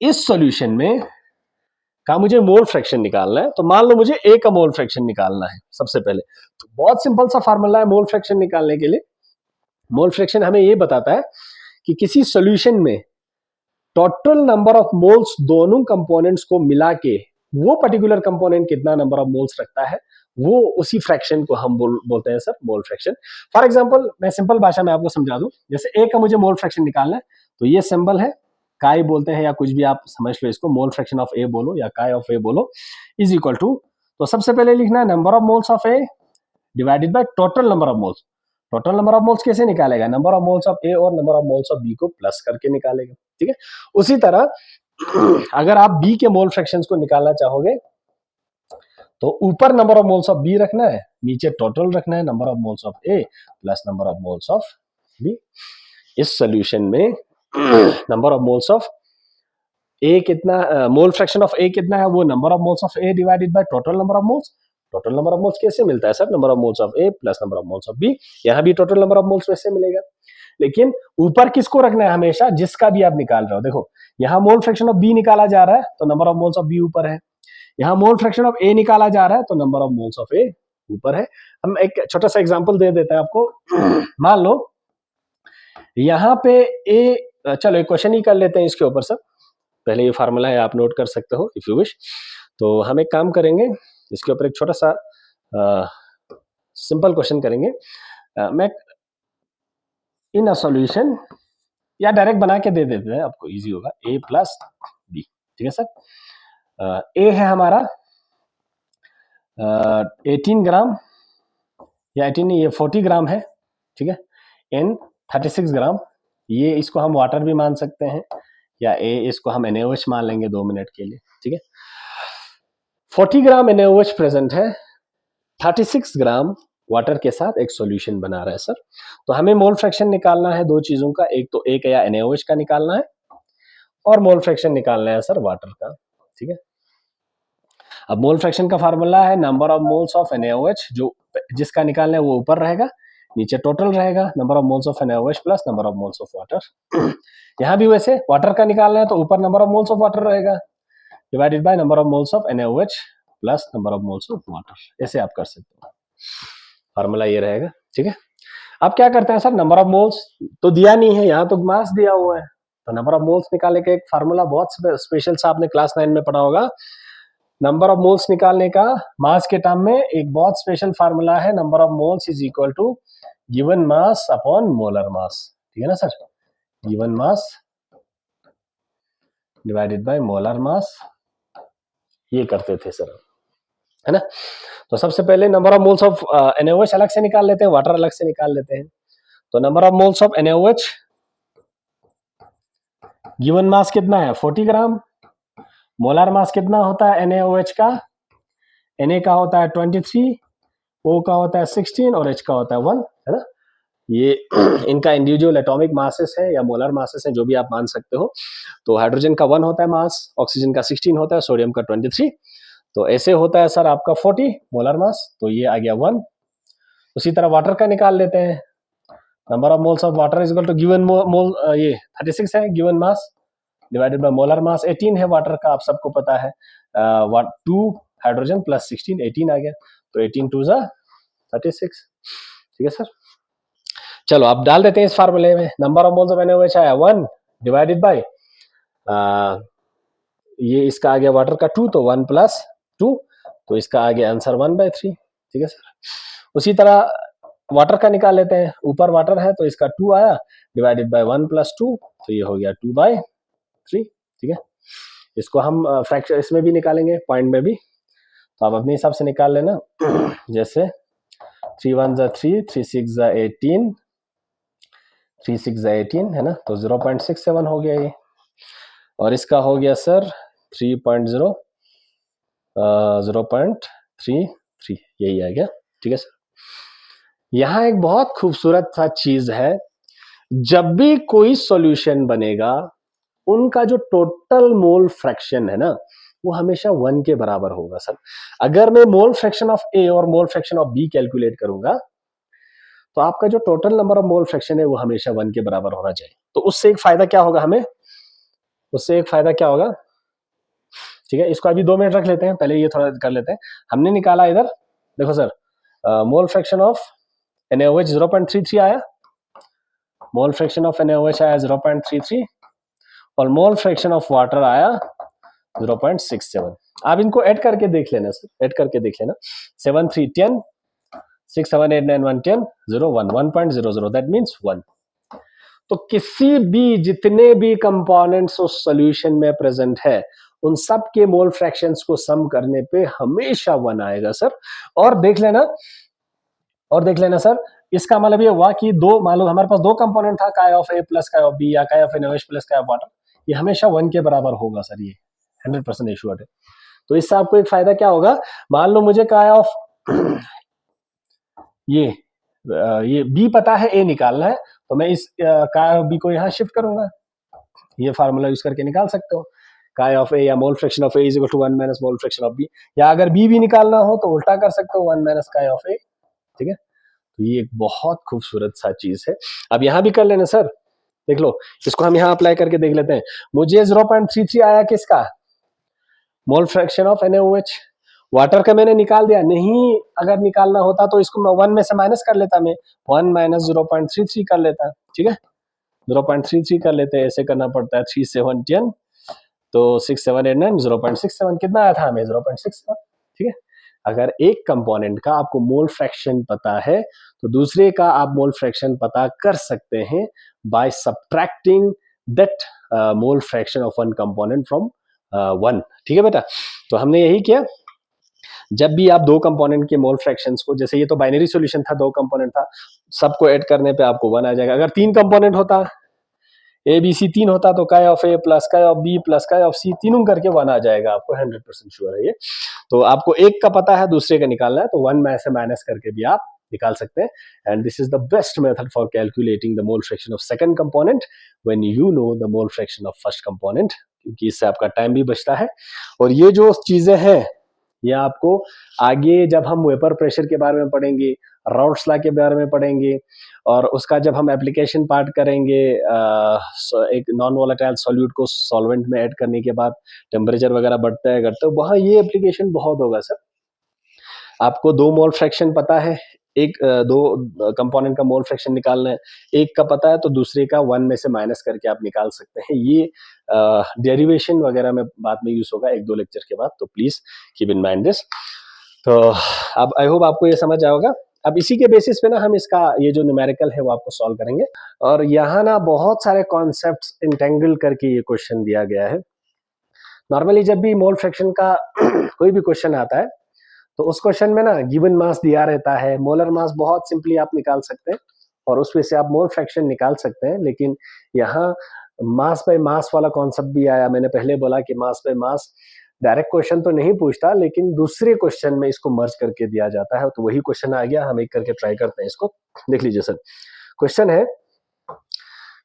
इस सॉल्यूशन में कहा मुझे मोल फ्रैक्शन निकालना है, तो मान लो मुझे ए का मोल फ्रैक्शन निकालना है सबसे पहले, तो बहुत सिंपल सा फार्मूला है मोल फ्रैक्शन निकालने के लिए। मोल फ्रैक्शन हमें ये बताता है कि किसी सॉल्यूशन में टोटल नंबर ऑफ मोल्स दोनों कंपोनेंट्स को मिला के वो पर्टिकुलर कंपोनेंट कितना नंबर ऑफ मोल्स रखता है, वो उसी फ्रैक्शन को हम बोलते हैं sir mole fraction. For example मैं सिंपल भाषा में आपको समझा दूं, जैसे ए का मुझे मोल फ्रैक्शन निकालना है, तो ये सिंबल है काई बोलते हैं या कुछ भी आप समझ लो इसको, मोल फ्रैक्शन ऑफ ए बोलो या काई ऑफ ए बोलो, इज इक्वल टू, तो सबसे पहले लिखना है number of moles of A divided by total number of moles. Total number of moles कैसे निकालेगा? Number of moles of A और number of moles of B को प्लस करके निकालेगा। ठीक है, उसी तरह अगर आप बी के मोल फ्रैक्शंस को निकालना चाहोगे तो ऊपर number of moles of B रखना है, नीचे टोटल रखना है number of moles of A plus number of moles of B. इस सॉल्यूशन में number of moles of A कितना, मोल फ्रैक्शन ऑफ ए कितना है, वो number of moles of A divided by total number of moles. Total number of moles कैसे मिलता है sir? Number of moles of A plus number of moles of B. यहाँ भी total number of moles वैसे मिलेगा, लेकिन ऊपर किसको रखना है हमेशा? जिसका भी आप निकाल रहे हो। देखो यहाँ मोल फ्रैक्शन ऑफ बी निकाला जा रहा है तो number of moles of B ऊपर है, यहाँ मोल फ्रैक्शन ऑफ ए निकाला जा रहा है तो नंबर ऑफ मोल्स ऑफ ए ऊपर है। हम एक छोटा सा एग्जांपल दे देते हैं आपको। मान लो यहाँ पे ए, चलो एक क्वेश्चन ही कर लेते हैं इसके ऊपर सर। पहले ये फार्मूला है, आप नोट कर सकते हो इफ यू विश। तो हम एक काम करेंगे, इसके ऊपर एक छोटा सा सिंपल क्वेश्चन करेंगे। मैं इन अ सॉल्यूशन, या डायरेक्ट बना के दे देते हैं, आपको इजी होगा। ए प्लस बी, ठीक है सर। ए है हमारा 18 ग्राम, या 18 नहीं, ये 40 ग्राम है, ठीक है। एन 36 ग्राम, ये इसको हम वाटर भी मान सकते हैं, या ए इसको हम NaOH मान लेंगे 2 मिनट के लिए, ठीक है। 40 ग्राम NaOH प्रेजेंट है, 36 ग्राम वाटर के साथ एक सॉल्यूशन बना रहा है सर। तो हमें मोल फ्रैक्शन निकालना है दो चीजों का, एक तो एक या NaOH का निकालना है, और मोल फ्रैक्शन निकालना है सर वाटर का, ठीक है। अब मोल फ्रैक्शन का फार्मूला है number of moles of NaOH, जो जिसका निकालना है वो ऊपर रहेगा, नीचे टोटल रहेगा number of moles of NaOH plus number of moles of water. यहाँ भी वैसे वाटर का निकालना है तो ऊपर number of moles of water रहेगा divided by number of moles of NaOH plus number of moles of water. ऐसे आप कर सकते हो, फार्मूला ये रहेगा, ठीक है। अब क्या करते हैं सर, नंबर ऑफ मोल्स तो दिया नहीं है, यहाँ तो मास दिया हुआ है, तो नंबर ऑफ मोल्स निकालने का एक फार्मूला बहुत स्पेशल सा आपने क्लास 9 में पढ़ा होगा। नंबर ऑफ मोल्स निकालने का मास के टर्म में एक बहुत स्पेशल फार्मूला है, number of moles is equal to given mass upon molar mass, ठीक है ना sir. Given mass divided by molar mass, ये करते थे सर, है ना। तो सबसे पहले number of moles of NaOH अलग से निकाल लेते हैं, वाटर अलग से निकाल लेते हैं। तो number of moles of NaOH, given mass कितना है 40 ग्राम, मोलर मास कितना होता है NaOH का, Na का होता है 23, O का होता है 16 और H का होता है 1, है ना। ये इनका इंडिविजुअल एटॉमिक मासेस है या मोलर मासेस है, जो भी आप मान सकते हो। तो हाइड्रोजन का 1 होता है मास, ऑक्सीजन का 16 होता है, सोडियम का 23। तो ऐसे होता है सर आपका 40 मोलर मास, तो ये आ गया 1। उसी तरह वाटर का निकाल लेते हैं, number of moles of water is equal to given mole, ये 36 है given mass divided by molar mass 18 है वाटर का, आप सबको पता है। 2 हाइड्रोजन प्लस 16, 18 आ गया, तो 18 2 जा 36, ठीक है सर। चलो आप डाल देते हैं इस फार्मूले में, number of moles of NaOH आया 1 डिवाइडेड बाय ये इसका आ गया वाटर का 2, तो 1 प्लस 2, तो इसका आ गया आंसर 1/3, ठीक है सर। उसी तरह वाटर का निकाल लेते हैं, ऊपर वाटर है तो इसका 2 आया डिवाइडेड बाय 1 प्लस 2, तो ये हो गया 2/3, ठीक है। इसको हम फ्रैक्शन इसमें भी निकालेंगे, पॉइंट में भी, तो आप अपने हिसाब से निकाल लेना। जैसे 3 1 जा 3, 3 6 जा 18, 3 6 जा 18, है ना, तो 0.67 हो गया ये, और इसका हो गया सर 0.33, यही आ गया, ठीक है सर। यहाँ एक बहुत खूबसूरत सा चीज है, जब भी कोई सॉल्यूशन बनेगा उनका जो टोटल मोल फ्रैक्शन है ना, वो हमेशा 1 के बराबर होगा सर। अगर मैं मोल फ्रैक्शन ऑफ ए और mole fraction of B calculate करूंगा तो आपका जो total number of mole fraction है वो हमेशा 1 के बराबर होना चाहिए। तो उससे एक फायदा क्या होगा हमें, उससे एक फायदा क्या होगा, ठीक है। इसको अभी 2 मिनट रख लेते हैं, पहले ये थोड़ा कर लेते हैं। हमने निकाला इधर, देखो sir, mole fraction of NaOH 0.33 आया, मोल फ्रैक्शन ऑफ NaOH आया 0.33, और मोल फ्रैक्शन ऑफ वाटर आया 0.67। आप इनको ऐड करके देख लेना सर, ऐड करके देख लेना, 7 3 10, 6 7 8 9 1 10, 0 1 1.00, दैट मीन्स 1। तो किसी भी जितने भी कंपोनेंट्स उस सॉल्यूशन में प्रेजेंट है उन सब के मोल फ्रैक्शंस को सम करने पे हमेशा 1 आएगा सर। और देख लेना, और देख लेना सर, इसका मतलब ये हुआ कि दो, मान लो हमारे पास 2 कंपोनेंट था, काय ऑफ ए प्लस काय ऑफ बी, या काय ऑफ NaOH प्लस काय ऑफ वाटर, ये हमेशा 1 के बराबर होगा सर, ये 100% एश्योर्ड है। तो इससे आपको एक फायदा क्या होगा, मान लो मुझे काय ऑफ ये बी पता है, ए निकालना है, तो मैं इस काय ऑफ बी को यहाँ शिफ्ट करूंगा, ये फार्मूला यूज करके निकाल सकते हो, काय ऑफ ए या mole fraction of A is equal to 1 minus mole fraction of B, या अगर बी भी निकालना हो तो उल्टा कर सकते हो, 1 माइनस काय ऑफ ए। ठीक है, तो ये एक बहुत खूबसूरत सा चीज है। अब यहाँ भी कर लेना सर, देख लो, इसको हम यहाँ अप्लाई करके देख लेते हैं। मुझे 0.33 आया किसका, मोल फ्रैक्शन ऑफ NaOH, वाटर का मैंने निकाल दिया, नहीं अगर निकालना होता तो इसको मैं 1 में से माइनस कर लेता, मैं 1 माइनस 0.33 कर लेता। ठीक है, 0.33 कर लेते हैं, ऐसे करना पड़ता है, 3 7 10, तो 6 7 8 9, 0.67 कितना आया था हमें, 0.67। ठीक है, अगर एक कंपोनेंट का आपको मोल फ्रैक्शन पता है तो दूसरे का आप मोल फ्रैक्शन पता कर सकते हैं by subtracting that mole fraction of one component from one. ठीक है बेटा, तो हमने यही किया, जब भी आप दो कंपोनेंट के मोल फ्रैक्शंस को, जैसे ये तो बाइनरी सॉल्यूशन था, दो कंपोनेंट था, सबको ऐड करने पे आपको 1 आ जाएगा। अगर तीन कंपोनेंट होता, ए बी सी तीन होता, तो काय ऑफ ए प्लस काय ऑफ बी प्लस काय ऑफ सी, तीनों करके 1 आ जाएगा आपको, 100% श्योर है ये। तो आपको एक का पता है, दूसरे का निकालना है, तो 1 में से माइनस करके भी आप निकाल सकते हैं। And this is the best method for calculating the mole fraction of second component when you know the mole fraction of first component, क्योंकि इससे आपका टाइम भी बचता है। और ये जो चीजें हैं, ये आपको आगे जब हम वेपर प्रेशर के बारे में पढ़ेंगे, राउट्स लॉ के बारे में पढ़ेंगे, और उसका जब हम एप्लीकेशन पार्ट करेंगे, एक नॉन वोलेटाइल सॉल्यूट को सॉल्वेंट में ऐड करने के बाद टेम्परेचर वगैरह बढ़ता है घटता है, वहाँ ये एप्लीकेशन बहुत होगा सर। आपको दो मोल फ्रैक्शन पता है, एक दो कंपोनेंट का मोल फ्रैक्शन निकालना है, एक का पता है तो दूसरे का 1 में से माइनस करके आप निकाल सकते हैं। ये डेरिवेशन वगैरह में बाद में यूज होगा एक दो लेक्चर के बाद, तो please keep in mind this. तो अब आई होप आपको ये समझ आएगा। अब इसी के बेसिस पे ना हम इसका ये जो न्यूमेरिकल है वो आपको सॉल्व करेंगे, और यहाँ ना बहुत सारे कॉन्सेप्ट्स इंटेंगल करके ये क्वेश्चन दिया गया है। नॉर्मली जब भी मोल फ्रैक्शन का कोई भी क्वेश्चन आता है तो उस क्वेश्चन में ना गिवन मास दिया रहता है, मोलर मास बहुत सिंपली आप निकाल सकते हैं और उसमें से आप मोल फ्रैक्शन निकाल सकते हैं। लेकिन यहाँ मास बाय मास वाला कॉन्सेप्ट भी आया। मैंने पहले बोला कि मास बाय मास डायरेक्ट क्वेश्चन तो नहीं पूछता, लेकिन दूसरे क्वेश्चन में इसको मर्ज करके दिया जाता है, तो वही क्वेश्चन आ गया। हम एक करके ट्राई करते हैं इसको, देख लीजिए सर। क्वेश्चन है,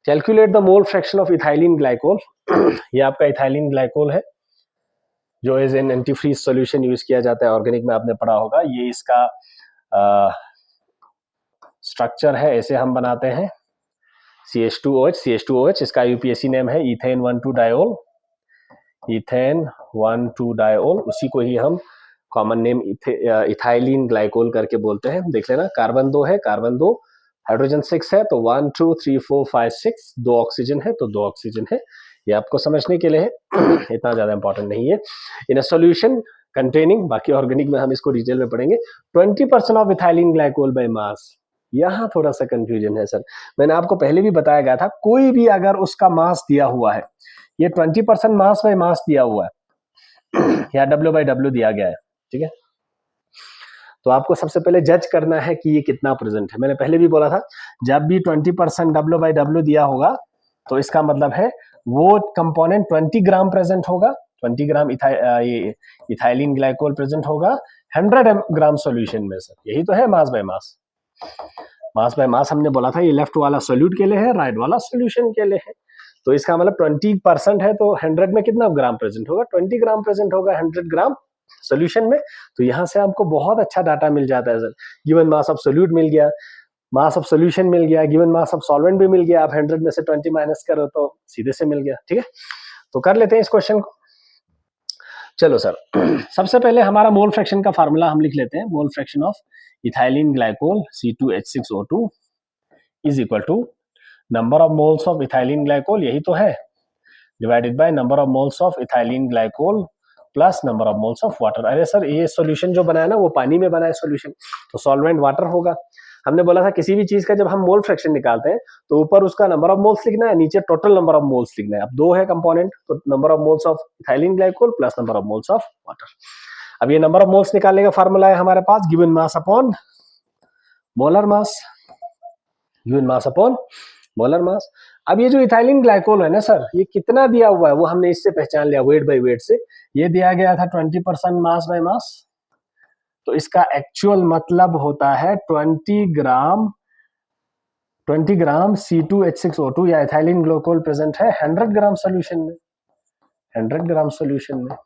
calculate the mole fraction of ethylene glycol. ये आपका इथाइलिन ग्लाइकोल है जो as an antifreeze solution use किया जाता है, ऑर्गेनिक में आपने पढ़ा होगा। ये इसका स्ट्रक्चर है, ऐसे हम बनाते हैं, CH2OH। इसका यूपीएससी नेम है इथेन 1,2 डायोल, इथेन 1,2 डायोल। उसी को ही हम कॉमन नेम इथाइलिन ग्लाइकोल करके बोलते हैं। देख लेना, कार्बन 2 है, कार्बन 2, हाइड्रोजन 6 है, तो 1 2 3 4 5 6, 2 ऑक्सीजन है तो 2 ऑक्सीजन है। ये आपको समझने के लिए है, इतना ज्यादा इंपॉर्टेंट नहीं है। इन अ सॉल्यूशन कंटेनिंग, बाकी ऑर्गेनिक में हम इसको डिटेल में पढ़ेंगे, 20% of ethylene glycol by mass. यहाँ थोड़ा सा कंफ्यूजन है सर। मैंने आपको पहले भी बताया गया था, कोई भी अगर उसका मास दिया हुआ है, ये 20% मास बाय मास दिया हुआ है या W/W दिया गया है, ठीक है, तो आपको सबसे पहले जज करना है कि ये कितना प्रेजेंट है। मैंने पहले भी बोला था, जब भी 20% W/W दिया होगा तो इसका मतलब है वो कंपोनेंट 20 ग्राम प्रेजेंट होगा, 20 ग्राम ये इथाइलिन ग्लाइकोल प्रेजेंट होगा 100 ग्राम सॉल्यूशन में। सर यही तो है मास बाय मास। मास बाय मास हमने बोला था, ये लेफ्ट वाला सोल्यूट के लिए है, राइट वाला सॉल्यूशन के लिए है। तो इसका मतलब 20% है तो 100 में कितना ग्राम प्रेजेंट होगा, 20 ग्राम प्रेजेंट होगा 100 ग्राम सॉल्यूशन में। तो यहाँ से हमको बहुत अच्छा डाटा मिल जाता है sir. Given mass of solute मिल गया, मास ऑफ सॉल्यूशन मिल गया, गिवन मास ऑफ सॉल्वेंट भी मिल गया। आप 100 में से 20 माइनस करो तो सीधे से मिल गया। ठीक है, तो कर लेते हैं इस क्वेश्चन को। चलो सर, सबसे पहले हमारा मोल फ्रैक्शन का फार्मूला हम लिख लेते हैं। Mole fraction of ethylene glycol C2H6O2 is equal to number of moles of ethylene glycol, यही तो है, divided by number of moles of ethylene glycol plus number of moles of water. अरे sir, ये solution जो बना है ना वो पानी में बना है सॉल्यूशन, तो सॉल्वेंट वाटर होगा। हमने बोला था किसी भी चीज का जब हम मोल फ्रैक्शन निकालते हैं तो ऊपर उसका नंबर ऑफ मोल्स लिखना है, नीचे टोटल नंबर ऑफ मोल्स लिखना है। अब दो है कंपोनेंट, तो number of moles of ethylene glycol plus number of moles of water. अब ये नंबर ऑफ मोल्स निकालने का फार्मूला है हमारे पास, given mass upon molar mass, given mass upon molar mass. अब ये जो इथाइलिन ग्लाइकोल है ना सर, ये कितना दिया हुआ है वो हमने इससे पहचान लिया, वेट बाय वेट से। ये दिया गया था 20% मास बाय मास, तो इसका एक्चुअल मतलब होता है 20 ग्राम C2H6O2 या इथाइलिन ग्लाइकोल प्रेजेंट है 100 ग्राम सोल्यूशन में, 100 ग्राम सोल्यूशन में।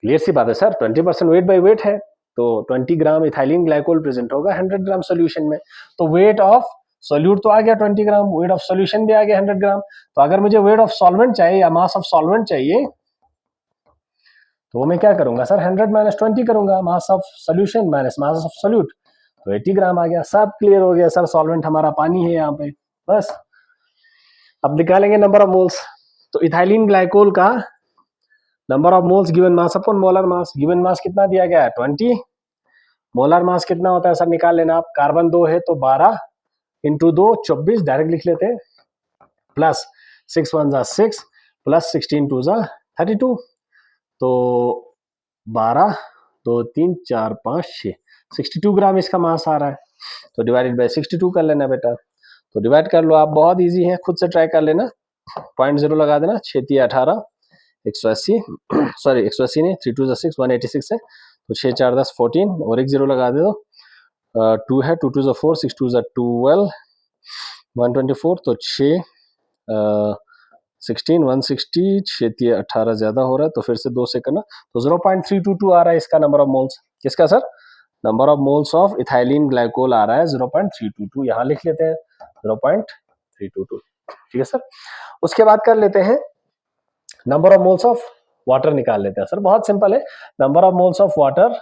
क्लियर सी बात है सर, 20% वेट बाय वेट है, तो 20 ग्राम इथाइलिन ग्लाइकोल प्रेजेंट होगा 100 ग्राम सोल्यूशन में। तो वेट ऑफ सोल्यूट तो आ गया 20 ग्राम, वेट ऑफ सोल्यूशन भी आ गया 100 ग्राम। तो अगर मुझे वेट ऑफ सॉल्वेंट चाहिए या मास ऑफ सॉल्वेंट चाहिए, तो वो मैं क्या करूंगा सर, 100 माइनस 20 करूंगा, mass of solution minus mass of solute, तो 80 ग्राम आ गया। सब क्लियर हो गया सर, सॉल्वेंट हमारा पानी है यहाँ पे, बस। अब निकालेंगे नंबर ऑफ मोल्स। तो इथाइलिन ग्लाइकोल का number of moles given mass upon molar mass, given mass कितना दिया गया है 20, मोलर मास कितना होता है सर निकाल लेना आप, कार्बन 2 है तो 12 इंटू 2 24, डायरेक्ट लिख लेते हैं, प्लस 6 1 जा 6 प्लस 16 2 जा 32, तो 12 2 3 4 5 6 62 ग्राम इसका मास आ रहा है, तो डिवाइडेड बाय 62 कर लेना बेटा। तो डिवाइड कर लो आप, बहुत इजी है, खुद से ट्राई कर लेना, 0.0 लगा देना, 6 3 18 180, सॉरी 180 नहीं, 3 2 जा 6 186 है, तो 6 4 10 14 और एक जीरो लगा दे दो, 2 है, 2 2 जा 4 6 2 जा 12 124, तो 6 16 160, 6 18 ज्यादा हो रहा है, तो फिर से 2 से करना, तो 0.322 आ रहा है इसका नंबर ऑफ मोल्स। किसका sir, number of moles of ethylene glycol आ रहा है 0.322, यहाँ लिख लेते हैं 0.322, ठीक है सर। उसके बाद कर लेते हैं number of moles of water निकाल लेते हैं सर, बहुत सिंपल है। Number of moles of water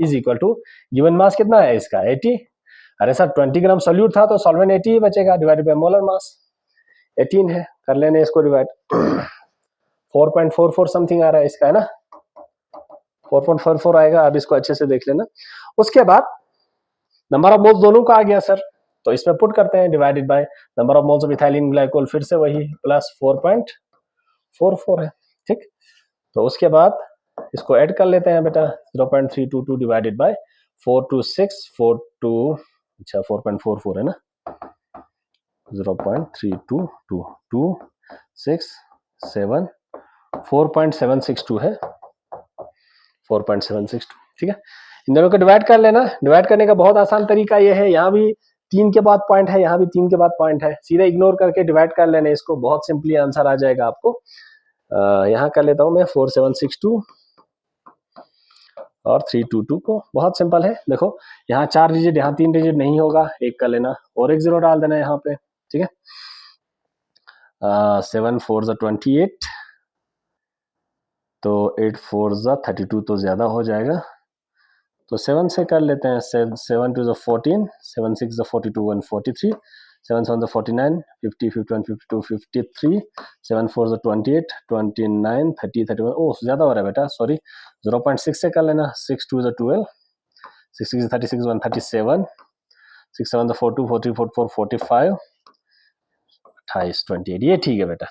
is equal to, given mass कितना है इसका 80, अरे सर 20 ग्राम सोल्यूट था तो सॉल्वेंट 80 ही बचेगा, डिवाइडेड बाय मोलर मास 18 है, कर लेने इसको डिवाइड, 4.44 समथिंग आ रहा है इसका, है ना, 4.44 आएगा, अब इसको अच्छे से देख लेना। उसके बाद नंबर ऑफ मोल्स दोनों का आ गया सर, तो इसमें पुट करते हैं, divided by number of moles of ethylene glycol, फिर से वही प्लस 4.44 है, ठीक। तो उसके बाद इसको ऐड कर लेते हैं बेटा, 0.322 डिवाइडेड बाय 42642, अच्छा 4.44 है ना, 0.322 4.762 है, 4.762, ठीक है। इन दोनों को डिवाइड कर लेना, डिवाइड करने का बहुत आसान तरीका ये है, यहाँ भी 3 के बाद पॉइंट है, यहाँ भी 3 के बाद पॉइंट है, सीधे इग्नोर करके डिवाइड कर लेना इसको, बहुत सिंपली आंसर आ जाएगा आपको। यहाँ कर लेता हूँ मैं 4762 और 322 को, बहुत सिंपल है, देखो यहाँ 4 डिजिट, यहाँ 3 डिजिट नहीं होगा, एक कर लेना और एक जीरो डाल देना यहाँ पे, ठीक है। 7 4 जा 28, तो 8 4 जा 32 तो ज्यादा हो जाएगा, तो 7 से कर लेते हैं, 7 2 जा 14, 7 6 जा 42 143, 7 7 जा 49, 50 51 52 53, 7 4 जा 28 29 30 31, ओह ज्यादा हो रहा है बेटा, सॉरी 0.6 से कर लेना, 6 2 जा 12, 6 6 36 137, 6 7 जा 42 43 44 45, 28 28, ये ठीक है बेटा,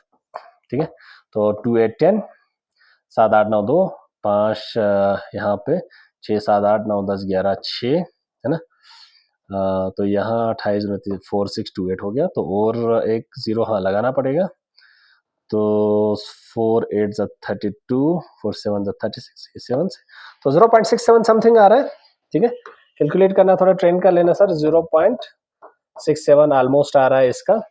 ठीक है। तो 2 8 10, 7 8 9 2 5, यहाँ पे 6 7 8 9 10 11 6, है ना, तो यहाँ 28 4 6 2 8 हो गया, तो और एक जीरो हाँ लगाना पड़ेगा, तो 4 8 जा 32, 4 7 जा 36, 7 से, तो 0.67 समथिंग आ रहा है, ठीक है। कैलकुलेट करना थोड़ा ट्रेन कर लेना सर, 0.67 ऑलमोस्ट आ रहा है इसका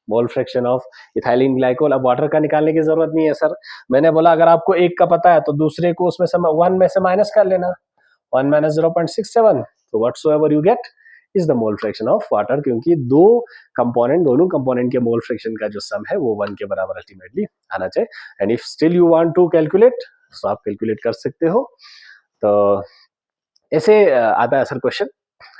मोल फ्रैक्शन ऑफ इथाइलिन ग्लाइकोल। अब वाटर का निकालने की जरूरत नहीं है सर, मैंने बोला अगर आपको एक का पता है तो दूसरे को उसमें से 1 में से माइनस कर लेना, 1 माइनस 0.67, तो whatsoever you get is the mole fraction of water, क्योंकि दोनों कंपोनेंट के मोल फ्रैक्शन का जो सम है वो 1 के बराबर अल्टीमेटली आना चाहिए। And if still you want to calculate, तो आप कैलकुलेट कर सकते हो। तो ऐसे आता है सर क्वेश्चन,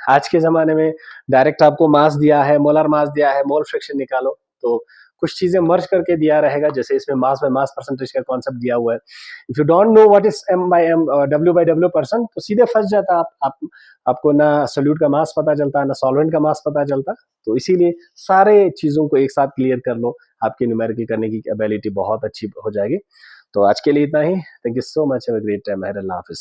आज के जमाने में डायरेक्ट आपको मास दिया है, मोलर मास दिया है, मोल फ्रैक्शन निकालो, तो कुछ चीजें मर्ज करके दिया रहेगा, जैसे इसमें मास बाय मास परसेंटेज का कॉन्सेप्ट दिया हुआ है। If you don't know what is m by m, w by w percent, तो सीधे फंस जाता आप आपको ना सोल्यूट का मास पता चलता, ना सॉल्वेंट का मास पता चलता। तो इसीलिए सारे चीजों को एक साथ क्लियर कर लो, आपकी न्यूमेरिकल करने की एबिलिटी बहुत अच्छी हो जाएगी। तो आज के लिए इतना ही, thank you so much, have a great time, अल्लाह हाफिज।